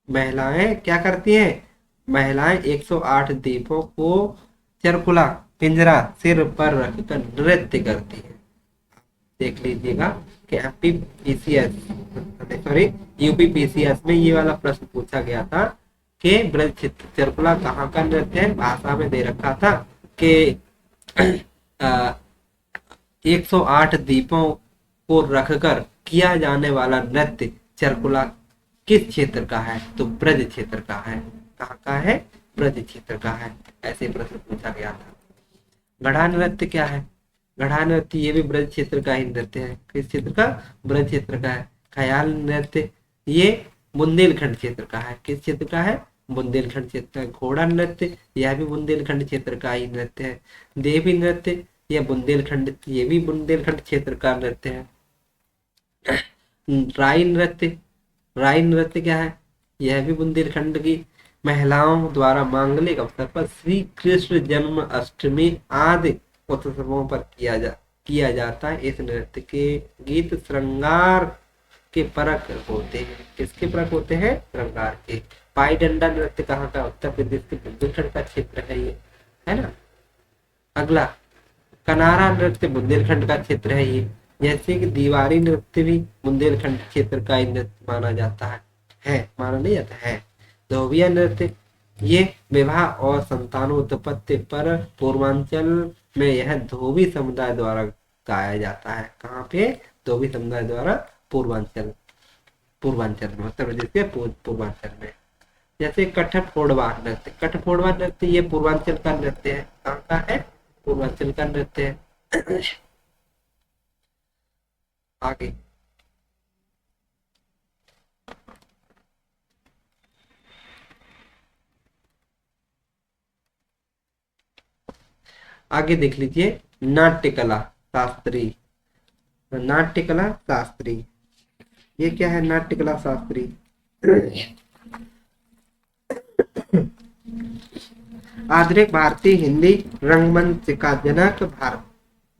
महिलाएं क्या करती हैं? महिलाएं 108 दीपों को चरकुला पिंजरा सिर पर रखकर नृत्य करती है। देख लीजिएगा कि यूपी पीसीएस में ये वाला प्रश्न पूछा गया था कि ब्रज क्षेत्र चरकुला कहाँ का नृत्य है। भाषा में दे रखा था कि 108 दीपों को रखकर किया जाने वाला नृत्य चरकुला किस क्षेत्र का है? तो ब्रज क्षेत्र का है। कहाँ का है? ब्रज क्षेत्र का है। ऐसे प्रश्न पूछा गया था। गढ़ा नृत्य क्या है? गढ़ा नृत्य ये भी ब्रज क्षेत्र का ही नृत्य है। किस क्षेत्र का? ब्रज क्षेत्र का है। ख्याल नृत्य ये बुंदेलखंड क्षेत्र का है। किस क्षेत्र का है? बुंदेलखंड क्षेत्र का। घोड़ा नृत्य यह भी बुंदेलखंड क्षेत्र का ही नृत्य है। देवी नृत्य ये भी बुंदेलखंड क्षेत्र का नृत्य है। राई नृत्य क्या है? यह भी बुंदेलखंड की महिलाओं द्वारा मांगलिक अवसर पर श्री कृष्ण जन्म अष्टमी आदि उत्सवों पर किया जाता है। इस नृत्य के गीत श्रृंगार के परक होते हैं। किसके परक होते हैं? श्रृंगार के। पाई डंडा नृत्य कहाँ का? उत्तर प्रदेश के बुंदेलखंड का क्षेत्र है ये, है ना। अगला कनारा नृत्य बुंदेलखंड का क्षेत्र है ये। जैसे कि दीवारी नृत्य भी बुंदेलखंड क्षेत्र का ही नृत्य माना जाता है। माना नहीं जाता है। धोबिया नृत्य ये विवाह और संतानोत्पत्ति पर पूर्वांचल में यह धोबी समुदाय द्वारा गाया जाता है। कहाँ पे? धोबी समुदाय द्वारा पूर्वांचल में, उत्तर प्रदेश के पूर्वांचल में। जैसे कठफोड़वा नृत्य ये पूर्वांचल का नृत्य है। कहाँ का है? पूर्वांचल का नृत्य है। आगे देख लीजिए नाट्यकला शास्त्री। ये क्या है? नाट्यकला शास्त्री आधुनिक भारतीय हिंदी रंगमंच का जनक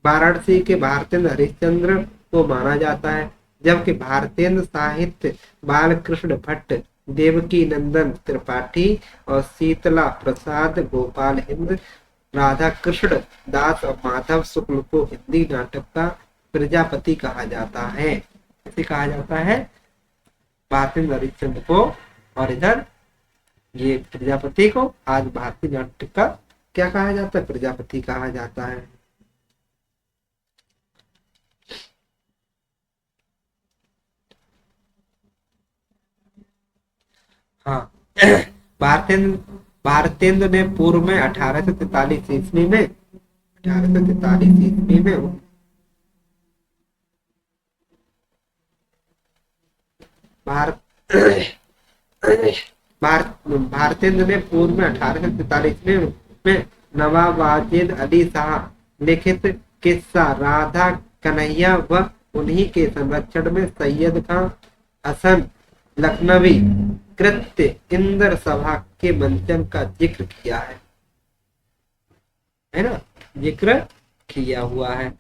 वाराणसी के भारतेंद्र हरिश्चंद्र को माना जाता है। जबकि भारतेंद्र साहित्य बालकृष्ण भट्ट, देवकी नंदन त्रिपाठी और शीतला प्रसाद गोपाल हिंद, राधा कृष्ण दास और माधव शुक्ल को हिंदी नाटक का प्रजापति कहा जाता है। इसे कहा जाता है भारतेंद्र हरिश्चंद्र को, और इधर ये प्रजापति को आज भारतीय नाटक का क्या कहा जाता है? प्रजापति कहा जाता है। हाँ भारतेंद्र ने पूर्व में 1843 ईस्वी में भारतेंद्र ने पूर्व में 1843 में नवाब वाजिद अली शाह लिखित किस्सा राधा कन्हैया व उन्हीं के संरक्षण में सैयद खां हसन लखनवी कृत्य इंद्र सभा के मंचन का जिक्र किया है ना, जिक्र किया हुआ है।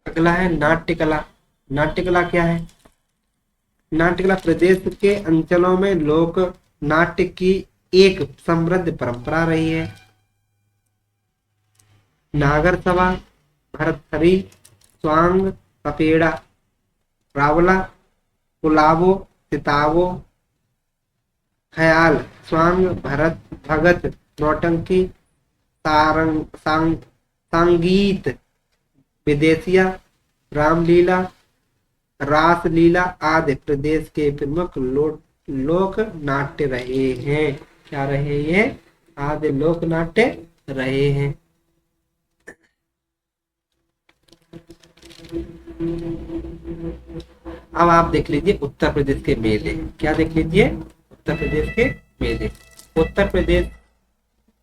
अगला है नाट्यकला। नाट्यकला क्या है? नाट्यकला प्रदेश के अंचलों में लोक नाट्य की एक समृद्ध परंपरा रही है। नागर सभा, भरथरी, स्वांग, सपेड़ा, रावला, पुलावो, सितावो, ख्याल, स्वांग, भरत, भगत, नौटंकी, सारंग, संगीत, विदेशिया, रामलीला, रासलीला आदि प्रदेश के प्रमुख लोक नाट्य रहे हैं। क्या रहे हैं? आदि लोक नाट्य रहे हैं। अब आप देख लीजिए उत्तर प्रदेश के मेले। क्या देख लीजिए? उत्तर प्रदेश के मेले।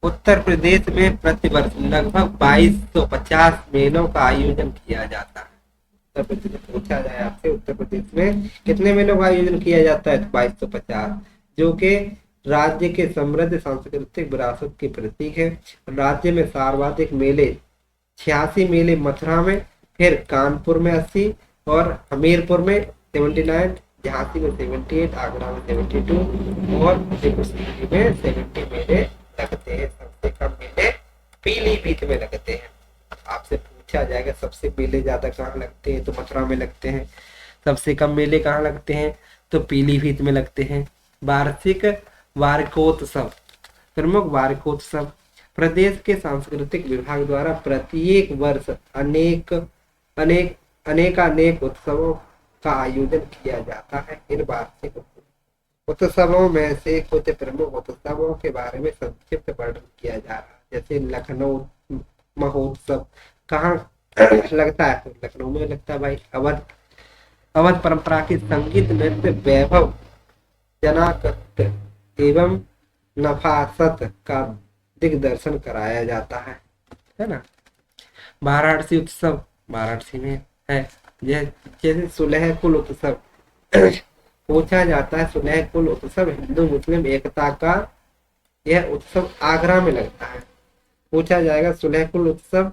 उत्तर प्रदेश में प्रतिवर्ष लगभग 2250 मेलों का आयोजन किया जाता है। उत्तर प्रदेश में पूछा जाए आपसे, उत्तर प्रदेश में कितने मेलों का आयोजन किया जाता है? 2250, जो कि राज्य के समृद्ध सांस्कृतिक विरासत के प्रतीक है। राज्य में सर्वाधिक मेले 86 मेले मथुरा में, फिर कानपुर में 80 और हमीरपुर में 79, झांसी में 78, आगरा में 72 और जयपुर में 70 मेले लगते हैं। सबसे कम मेले पीलीभीत में लगते हैं। आपसे पूछा जाएगा सबसे मेले ज्यादा कहाँ लगते हैं, तो मथुरा में लगते हैं। सबसे कम मेले कहाँ लगते हैं, तो पीलीभीत में लगते हैं। वार्षिक वार्षिकोत्सव। प्रमुख वार्षिकोत्सव प्रदेश के सांस्कृतिक विभाग द्वारा प्रत्येक वर्ष अनेक उत्सवों का आयोजन किया जाता है। इन वार्षिक उत्सवों में से कुछ प्रमुख उत्सवों के बारे में संक्षिप्त वर्णन किया जा रहा है। जैसे लखनऊ महोत्सव कहाँ लगता है? तो लखनऊ में लगता है भाई। अवध परंपरा की संगीत नृत्य वैभव, जनाकत एवं नफासत का दिग्दर्शन कराया जाता है ना। वाराणसी उत्सव वाराणसी में है। जैसे सुलह कुल उत्सव पूछा जाता है। सुलह कुल उत्सव हिंदू मुस्लिम एकता का यह उत्सव आगरा में लगता है। पूछा जाएगा सुलह कुल उत्सव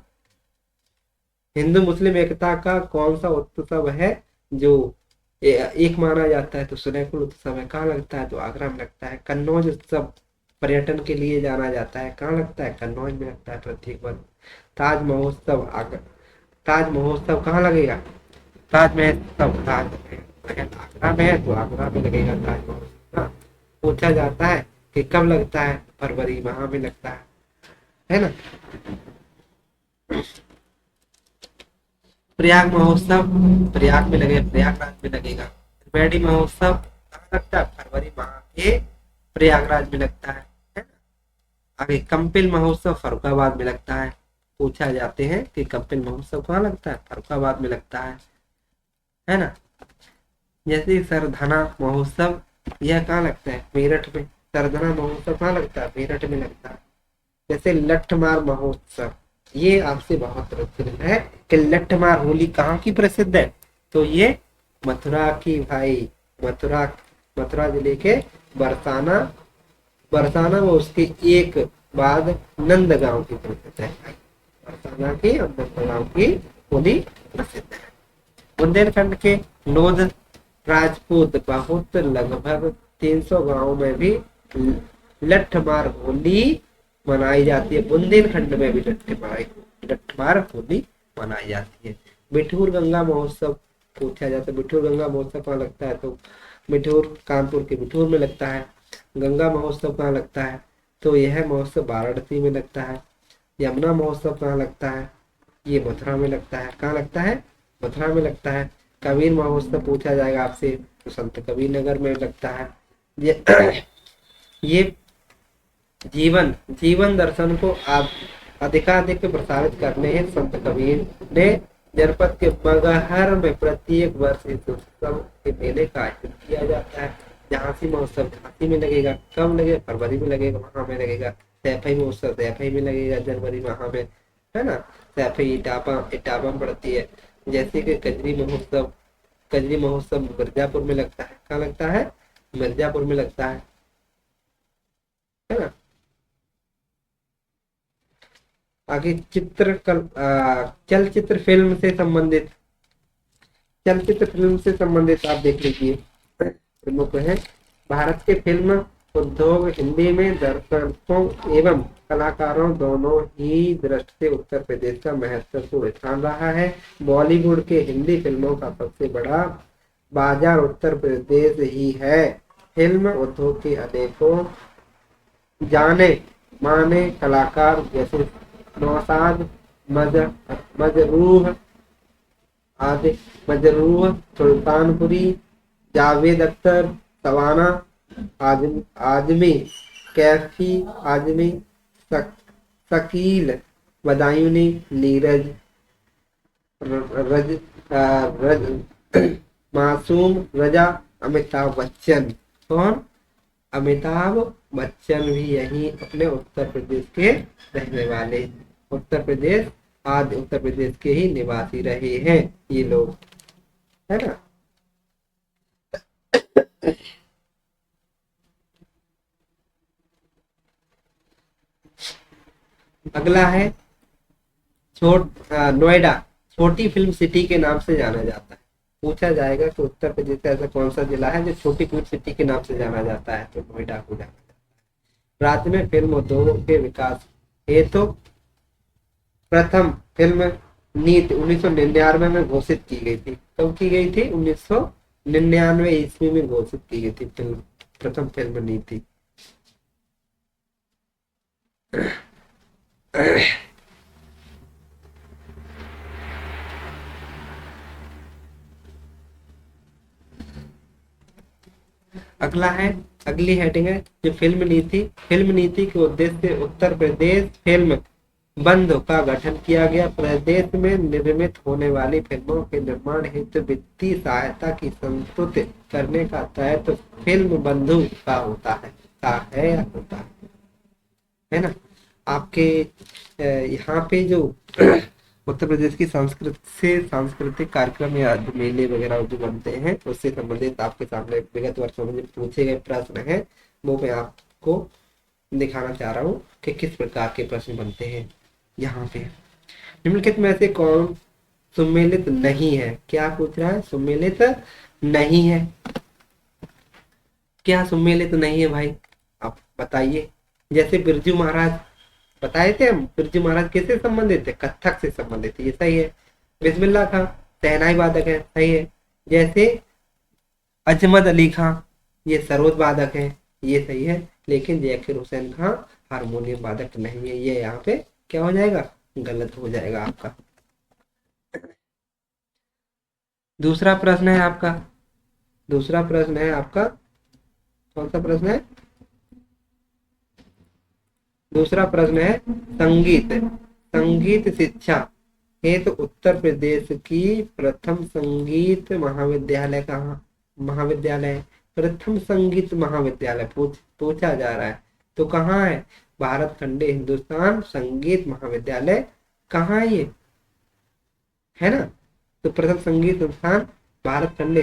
हिंदू मुस्लिम एकता का कौन सा उत्सव है जो एक माना जाता है? तो सुलह कुल उत्सव है। कहाँ लगता है? तो आगरा में लगता है। कन्नौज उत्सव पर्यटन के लिए जाना जाता है। कहाँ लगता है? कन्नौज में लगता है प्रत्येक वर्ष। ताज महोत्सव कहाँ लगेगा? ताज महोत्सव आगरा में है, तो आगरा में लगेगा ताज महोत्सव। पूछा जाता है कि कब लगता है? फरवरी माह में लगता है ना। प्रयाग महोत्सव प्रयाग में लगेगा, प्रयागराज में लगेगा। त्रिवेणी महोत्सव कहाँ लगता है? फरवरी माह के प्रयागराज में लगता है ना। आगे कंपिल महोत्सव फर्रुखाबाद में लगता है। पूछा जाते हैं कि कंपिल महोत्सव कहाँ लगता है? फर्रुखाबाद में लगता है ना। जैसे सरधना महोत्सव यह कहाँ लगता है? मेरठ में। सरधना महोत्सव कहाँ लगता है? मेरठ में लगता है। जैसे लठमार महोत्सव, ये आपसे बहुत प्रसिद्ध है कि लठमार होली कहाँ की प्रसिद्ध है? तो ये मथुरा की भाई। मथुरा जिले के बरसाना में उसके एक बाद नंदगांव की प्रसिद्ध है। बरसाना की और नंदगांव की होली प्रसिद्ध है। बुंदेलखंड के लोध राजपूत बहुत लगभग 300 गांवों में भी लठमार होली मनाई जाती है। बुंदेलखंड में भी लठमार होली मनाई जाती है। बिठूर गंगा महोत्सव पूछा जाता है। बिठूर गंगा महोत्सव कहाँ लगता है? तो बिठूर कानपुर के बिठूर में लगता है। गंगा महोत्सव कहाँ लगता है? तो यह महोत्सव वाराणसी में लगता है। यमुना महोत्सव कहाँ लगता है? ये मथुरा में लगता है। कहाँ लगता है? मथुरा में लगता है। कबीर महोत्सव पूछा जाएगा आपसे, तो संत कबीर नगर में लगता है। ये जीवन दर्शन को आप अधिकाधिक प्रसारित करने हैं संत कबीर ने जनपद के मगहर में प्रत्येक वर्ष इस उत्सव के मेले का आयोजन किया जाता है। झांसी महोत्सव झांसी में लगेगा, कब लगेगा, फरवरी में लगेगा, वहां में लगेगा। सैफई महोत्सव सैफई में लगेगा, जनवरी वहां में, है ना। सैफई इटापा इटापा में पड़ती है। जैसे कि कजरी महोत्सव मिर्जापुर में लगता है। कहाँ लगता है? मिर्जापुर में लगता है ना। आगे चलचित्र फिल्म से संबंधित, चलचित्र फिल्म से संबंधित आप देख लीजिए प्रमुख है। भारत के फिल्म उद्योग हिंदी में दर्शकों एवं कलाकारों दोनों ही दृष्टि से उत्तर प्रदेश का महत्वपूर्ण स्थान रहा है। बॉलीवुड के हिंदी फिल्मों का सबसे बड़ा बाजार उत्तर प्रदेश ही है। फिल्म उद्योग के अनेकों जाने माने कलाकार जैसे नौशाद, मज मजरूह आदि मजरूह सुल्तानपुरी, जावेद अख्तर, सवाना आजमी, कैफी आजमी, शकील बदायूनी, नीरज रज, रज मासूम रजा, अमिताभ बच्चन। कौन? अमिताभ बच्चन भी यही अपने उत्तर प्रदेश के रहने वाले, उत्तर प्रदेश आदि उत्तर प्रदेश के ही निवासी रहे हैं ये लोग, है ना। अगला है नोएडा छोटी फिल्म सिटी के नाम से जाना जाता है। पूछा जाएगा कि उत्तर प्रदेश का ऐसा कौन सा जिला है जो छोटी फिल्म सिटी के नाम से जाना जाता है, तो नोएडा को जाना जाता है। राज्य में फिल्म उद्योगों के विकास हेतु प्रथम फिल्म नीति 1999 में घोषित की गई थी। कब की गई थी? 1999 ईस्वी में घोषित की गई थी फिल्म, प्रथम फिल्म नीति। अगला है, अगली हेडिंग है जो फिल्म नीति के उद्देश्य से उत्तर प्रदेश फिल्म बंद का गठन किया गया। प्रदेश में निर्मित होने वाली फिल्मों के निर्माण हेतु वित्तीय सहायता की संस्तुति करने का दायित्व फिल्म बंधु का होता है, या होता है ना। आपके यहाँ पे जो उत्तर प्रदेश की सांस्कृतिक कार्यक्रम या मेले वगैरह जो बनते हैं उससे संबंधित आपके सामने विगत वर्षों में जो पूछे गए प्रश्न हैं वो मैं आपको दिखाना चाह रहा हूँ कि किस प्रकार के प्रश्न बनते हैं। यहाँ पे निम्नलिखित में से कौन सुमेलित नहीं है? क्या पूछ रहा है? सुमेलित नहीं है। क्या सुमेलित नहीं है भाई? आप बताइए। जैसे बिरजू महाराज बताए थे हम, बिरजू महाराज किससे संबंधित थे? कथक से संबंधित है, ये सही है। बिस्मिल्लाह खां शहनाई वादक है, सही है। जैसे अजमत अली खां ये सरोद वादक है, ये सही है। लेकिन जैकिर हुसैन खां हारमोनियम वादक नहीं है, ये यहाँ पे क्या हो जाएगा? गलत हो जाएगा आपका। दूसरा प्रश्न है आपका, कौन सा प्रश्न है? दूसरा प्रश्न है संगीत शिक्षा हेतु उत्तर प्रदेश की प्रथम संगीत महाविद्यालय कहाँ महाविद्यालय है? प्रथम संगीत महाविद्यालय पूछा जा रहा है, तो कहाँ है? भारत खंडे हिंदुस्तान संगीत महाविद्यालय कहाँ है ये, है ना। तो प्रथम संगीत संस्थान भारत खंडे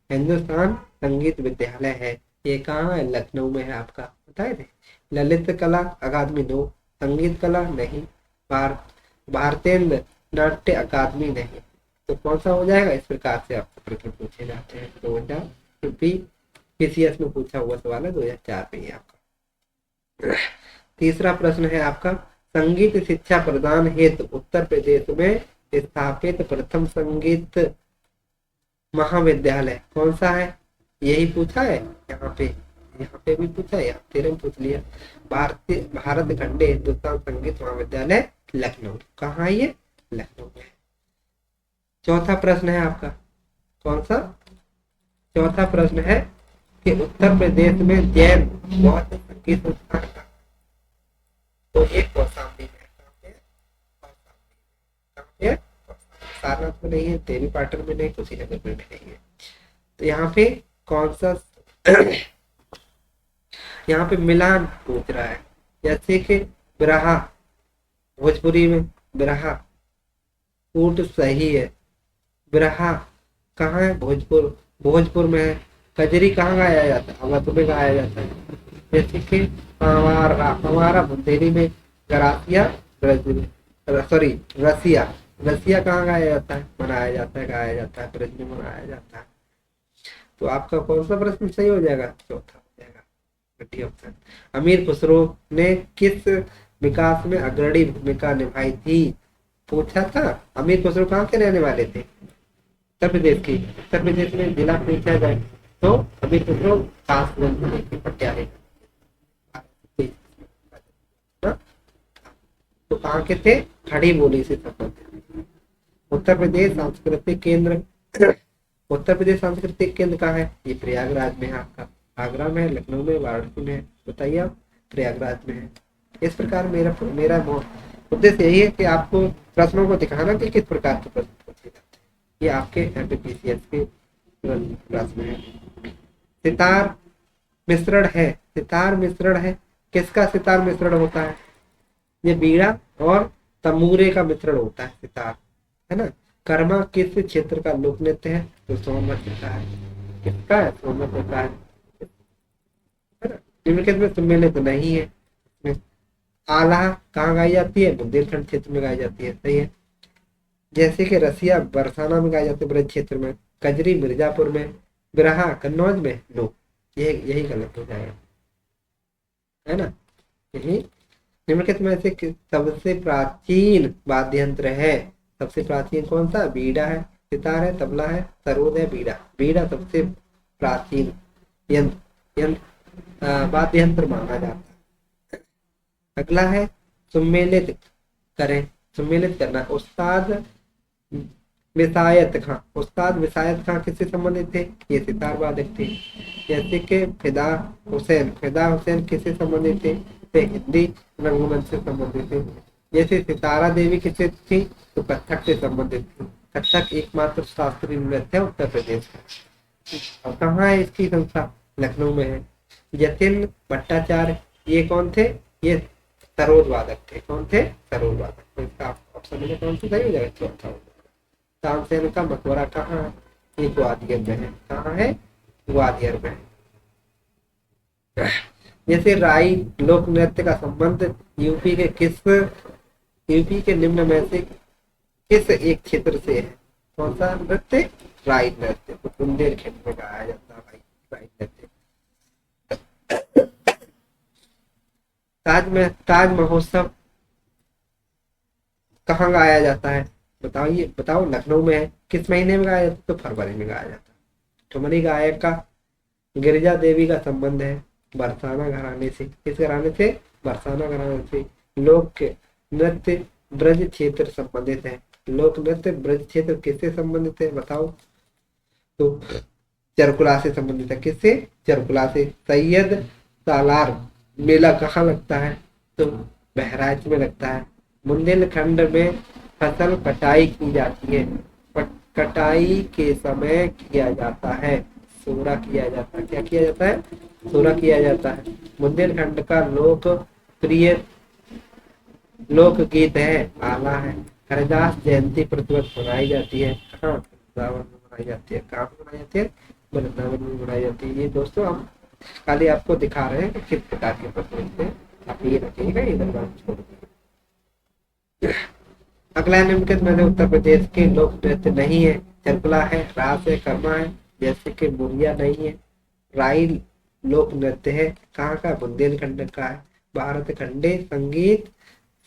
हिंदुस्तान संगीत विद्यालय है। ये कहाँ है? लखनऊ में है आपका, बताए थे। ललित कला अकादमी नो, संगीत कला नहीं, भारतेंद्र नाट्य अकादमी नहीं। तो कौन सा हो जाएगा? इस प्रकार से आपको प्रश्न पूछे जाते हैं। 2000 पीसीएस में पूछा हुआ सवाल है, 2004 में आपका। तीसरा प्रश्न है आपका संगीत शिक्षा प्रदान हेतु उत्तर प्रदेश में स्थापित प्रथम संगीत महाविद्यालय कौन सा है? यही पूछा है यहाँ पे भी पूछा है, तेरे में पूछ लिया। भारत खंडे हिंदुस्तान संगीत महाविद्यालय लखनऊ, कहाँ है ये? लखनऊ में। चौथा प्रश्न है आपका, कौन सा? चौथा प्रश्न है कि उत्तर प्रदेश में जैन बौद्ध संगीत संस्थान का, तो ये कौशाम्बी में है। सारनाथ में नहीं है, देवी पाटन में नहीं, कुशीनगर में भी नहीं है। तो यहाँ पे कौन सा यहाँ पे मिलान पूछ रहा है, जैसे कि बिरहा, भोजपुरी में बिरहा, ऊंट सही है। बिरहा कहाँ है? भोजपुर, भोजपुर में है। कजरी कहाँ गाया जाता है? अवध में गाया जाता है। जैसे कि हमारा, हमारा बुंदेली में, गरासिया, ब्रज, सॉरी, रसिया, रसिया कहाँ गाया जाता है? मनाया जाता है, गाया जाता है, ब्रज में मनाया जाता है। तो आपका कौन सा प्रश्न सही हो जाएगा? चौथा हो जाएगा, घटिया ऑप्शन। अमीर खुसरो ने किस विकास में अग्रणी भूमिका निभाई थी? पूछा था। अमीर खुसरो कहाँ के रहने वाले थे? उत्तर प्रदेश की। उत्तर प्रदेश में जिला पूछा जाए तो अमीर खुसरो कासगंज जिले के पटियाले, तो कहाँ के थे? खड़ी बोली से संबंधित। उत्तर प्रदेश सांस्कृतिक केंद्र, उत्तर प्रदेश सांस्कृतिक केंद्र कहाँ है? ये प्रयागराज में है आपका। आगरा में है, लखनऊ में, वाराणसी में है? बताइए आप। प्रयागराज में है। इस प्रकार मेरा मेरा उद्देश्य यही है कि आपको प्रश्नों को दिखाना कि किस प्रकार के प्रश्न पूछे जाते हैं। ये आपके एमपीपीसीएस के प्रश्न है। सितार मिश्रण है, सितार मिश्रण है, किसका सितार मिश्रण होता है? ये बीड़ा और तमूरे का मिश्रण होता है सितार, है ना। कर्मा किस क्षेत्र का लोक नृत्य है? तो सोनभद्र का है। किसका है? सोनभद्र का है ना। निम्नलिखित में सम्मिलित नहीं है। इसमें आल्हा कहाँ गाई जाती है? बुंदेलखंड क्षेत्र में गाई जाती है, सही है। जैसे कि रसिया बरसाना में गाई जाती है, ब्रज क्षेत्र में। कजरी मिर्जापुर में। बिरहा कन्नौज में। नो, यही यही गलत हो जाएगा, है ना। यही निम्नलिखित में से सबसे प्राचीन वाद्य यंत्र है? सबसे प्राचीन कौन सा? बीड़ा है, सितार है, तबला है, सरोद है, बीड़ा। बीड़ा सबसे प्राचीन वाद्य यंत्र माना जाता है। अगला है सुमेलित करें, सुमेलित करना। उस्ताद विसायत खां, उस्ताद विसायत खां किससे संबंधित थे? ये सितार वादक थे। जैसे कि फिदा हुसैन, फिदा हुसैन किससे संबंधित थे? हिंदी रंगमंच से संबंधित थे। जैसे सितारा देवी किससे थी? तो कथक से संबंधित थी। कथक एकमात्र शास्त्रीय नृत्य है उत्तर प्रदेश का। और कहाँ है इसकी संस्था? लखनऊ में है। जतिन भट्टाचार्य, ये कौन थे? ये सरोद वादक थे। कौन थे? सरोद वादक। तो इसका ऑप्शन में कौन सा सही हो जाएगा? चौथा हो जाएगा। तानसेन का मकबरा कहाँ है? ये ग्वालियर में है। कहाँ है? ग्वालियर में। जैसे राई लोक नृत्य का संबंध यूपी के निम्न में से किस एक क्षेत्र से है? कौन सा नृत्य? राई नृत्य। तो बुंदेलखंड में गाया जाता है भाई राई नृत्य। ताज महोत्सव कहाँ गाया जाता है? बताइए, बताओ। लखनऊ में है। किस महीने में गाया जाता है? तो फरवरी में गाया जाता है। ठुमरी गायक का गिरिजा देवी का संबंध है बरसाना घराने से। किस घराने से? बरसाना घराने से। लोक नृत्य ब्रज क्षेत्र संबंधित है। लोक नृत्य ब्रज क्षेत्र किससे संबंधित है? बताओ। तो चरकुला से संबंधित है। किससे? चरकुला से। सैयद सालार मेला कहाँ लगता है? तो बहराइच में लगता है। बुंदेलखंड में फसल कटाई की जाती है। कटाई के समय किया जाता है, सोरा किया जाता है। क्या किया जाता है? सोरा किया जाता है। बुंदेलखंड का लोकप्रिय लोकगीत है आला है। हरिदास जयंती प्रतिवर्ष मनाई जाती है। कहाँ? वृंदावन में मनाई जाती है। कहाँ पे मनाई जाती है? वृंदावन में मनाई जाती है। ये दोस्तों हम खाली आपको दिखा रहे हैं कि किस प्रकार के प्रश्न थे। आप ये रखिएगा, इधर छोड़ दीजिए। अगला निम्नलिखित में से उत्तर प्रदेश के लोक नृत्य नहीं है? चरकुला है, रास है, कर्मा है, जैसे कि मुरिया नहीं है। राई लोक नृत्य है। कहाँ का? बुंदेलखंड का है। भारत खंडे संगीत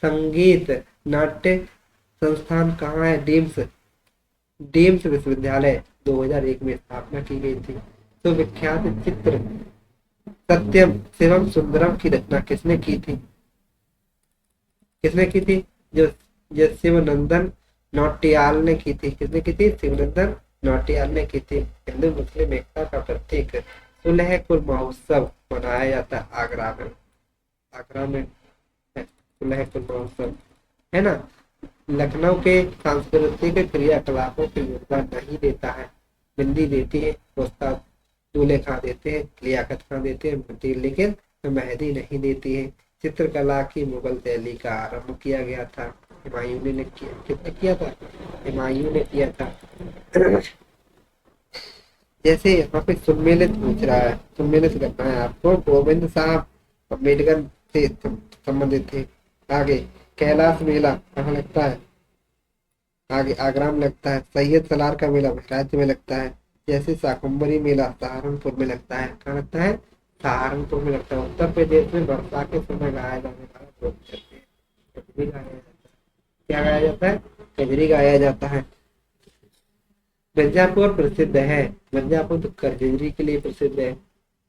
संगीत नाट्य संस्थान कहाँ है? डीम्स, डीम्स विश्वविद्यालय 2001 में स्थापना की गई थी। तो विख्यात चित्र सत्यम शिवम सुंदरम की रचना किसने की थी? किसने की थी? जो जो शिवनंदन नौटियाल ने की थी। किसने की थी? शिवनंदन नौटियाल ने की थी। हिंदू मुस्लिम एकता का प्रतीक सुलह कुल महोत्सव मनाया जाता है आगरा में। आगरा में सुलह कुल महोत्सव, है ना। लखनऊ के सांस्कृतिक क्रियाकलापों को योगदान नहीं देता है, हिंदी देती है। दूल्हे खां देते हैं, लियाकत खां देते हैं, लेकिन मेहंदी नहीं देती है। चित्रकला की मुगल शैली का आरंभ किया गया था, हुमायूं ने किया। किसने किया था? हुमायूं ने किया था। जैसे यहाँ पे सम्मिलित पूछ रहा है, सम्मिलित करना है आपको। गोविंद साहब अम्बेडकर से संबंधित थे। आगे कैलाश मेला कहाँ लगता है? आगे आगरा में लगता है। सैयद सलार का मेला बहराइच में लगता है। जैसे शाकंभरी मेला सहारनपुर में लगता है। कहाँ लगता है? सहारनपुर में लगता है। उत्तर प्रदेश में वर्षा के समय गाया जाने वाला लोक नृत्य कजरी गाया जाता है। क्या गाया जाता है? कजरी गाया जाता है। मिर्जापुर प्रसिद्ध है। मिर्जापुर तो कजरी के लिए प्रसिद्ध है।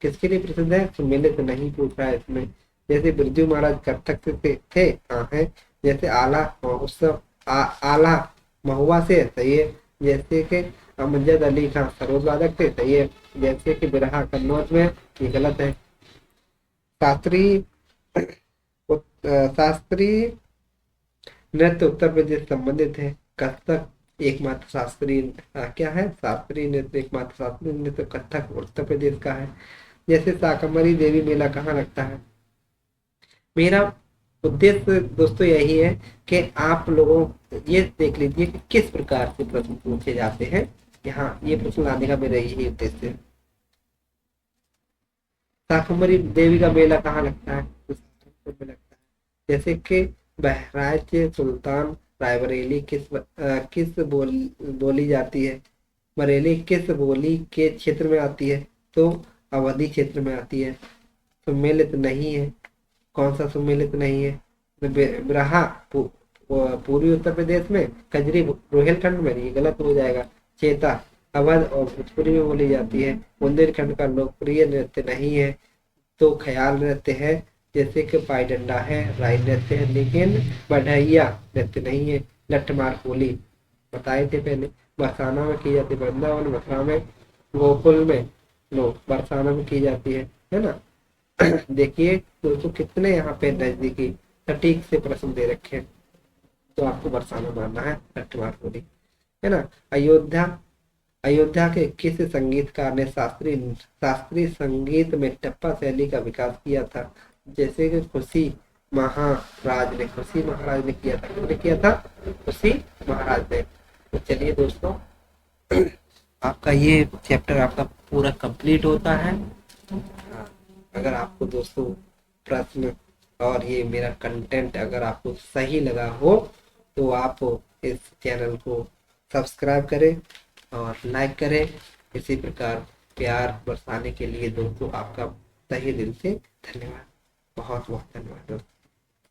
किसके लिए प्रसिद्ध है? सम्मिलित नहीं पूछ रहा है इसमें। जैसे बिरजू महाराज कथक से थे, हाँ है। जैसे आला महोत्सव आला महुआ से, सही है। जैसे कि अमजद अली खान सरोद वादक थे, सही है। जैसे कि बिरहा कन्नौज में, ये गलत है। शास्त्रीय शास्त्रीय नृत्य उत्तर प्रदेश संबंधित है। कथक एकमात्र शास्त्रीय क्या है? शास्त्रीय नृत्य, एकमात्र शास्त्रीय नृत्य कथक उत्तर प्रदेश का है। जैसे शाकंभरी देवी मेला कहाँ लगता है? मेरा उद्देश्य दोस्तों यही है कि आप लोगों ये देख लीजिए कि किस प्रकार से प्रश्न पूछे जाते हैं। यहाँ ये प्रश्न लाने का मेरा यही उद्देश्य है। शाकंभरी देवी का मेला कहाँ लगता है? तो सहारनपुर में लगता है। जैसे कि बहराइच सुल्तान रायबरेली किस बोली जाती है? बरेली किस बोली के क्षेत्र में आती है? तो अवधी क्षेत्र में आती है। सम्मिलित नहीं है। कौन सा सम्मिलित नहीं है? बिरहा पूर्वी उत्तर प्रदेश में, कजरी रोहिलखंड में, ये गलत हो जाएगा। चेता अवध और भोजपुरी में बोली जाती है। बुंदेलखंड का लोकप्रिय नृत्य नहीं है, तो ख्याल नृत्य है। जैसे कि पाईडंडा है, राई नृत्य है, लेकिन बढ़ैया नृत्य नहीं है। लठमार होली बताए थे पहले, बरसाना में की जाती है। वृंदावन मथुरा में, गोकुल में, नो बरसाना में की जाती है ना। देखिए दोस्तों कितने यहाँ पे नजदीकी सटीक से प्रश्न दे रखे हैं। तो आपको बरसाना मानना है, लठमार होली, है ना। अयोध्या अयोध्या के किस संगीतकार ने शास्त्रीय संगीत में टप्पा शैली का विकास किया था? जैसे कि खुशी महाराज ने किया था। किसने किया था? खुशी महाराज ने। तो चलिए दोस्तों, आपका ये चैप्टर आपका पूरा कंप्लीट होता है। अगर आपको दोस्तों प्रश्न और ये मेरा कंटेंट अगर आपको सही लगा हो, तो आप इस चैनल को सब्सक्राइब करें और लाइक करें। इसी प्रकार प्यार बरसाने के लिए दोस्तों आपका तहे दिल से धन्यवाद। बहुत बहुत धन्यवाद दोस्तों।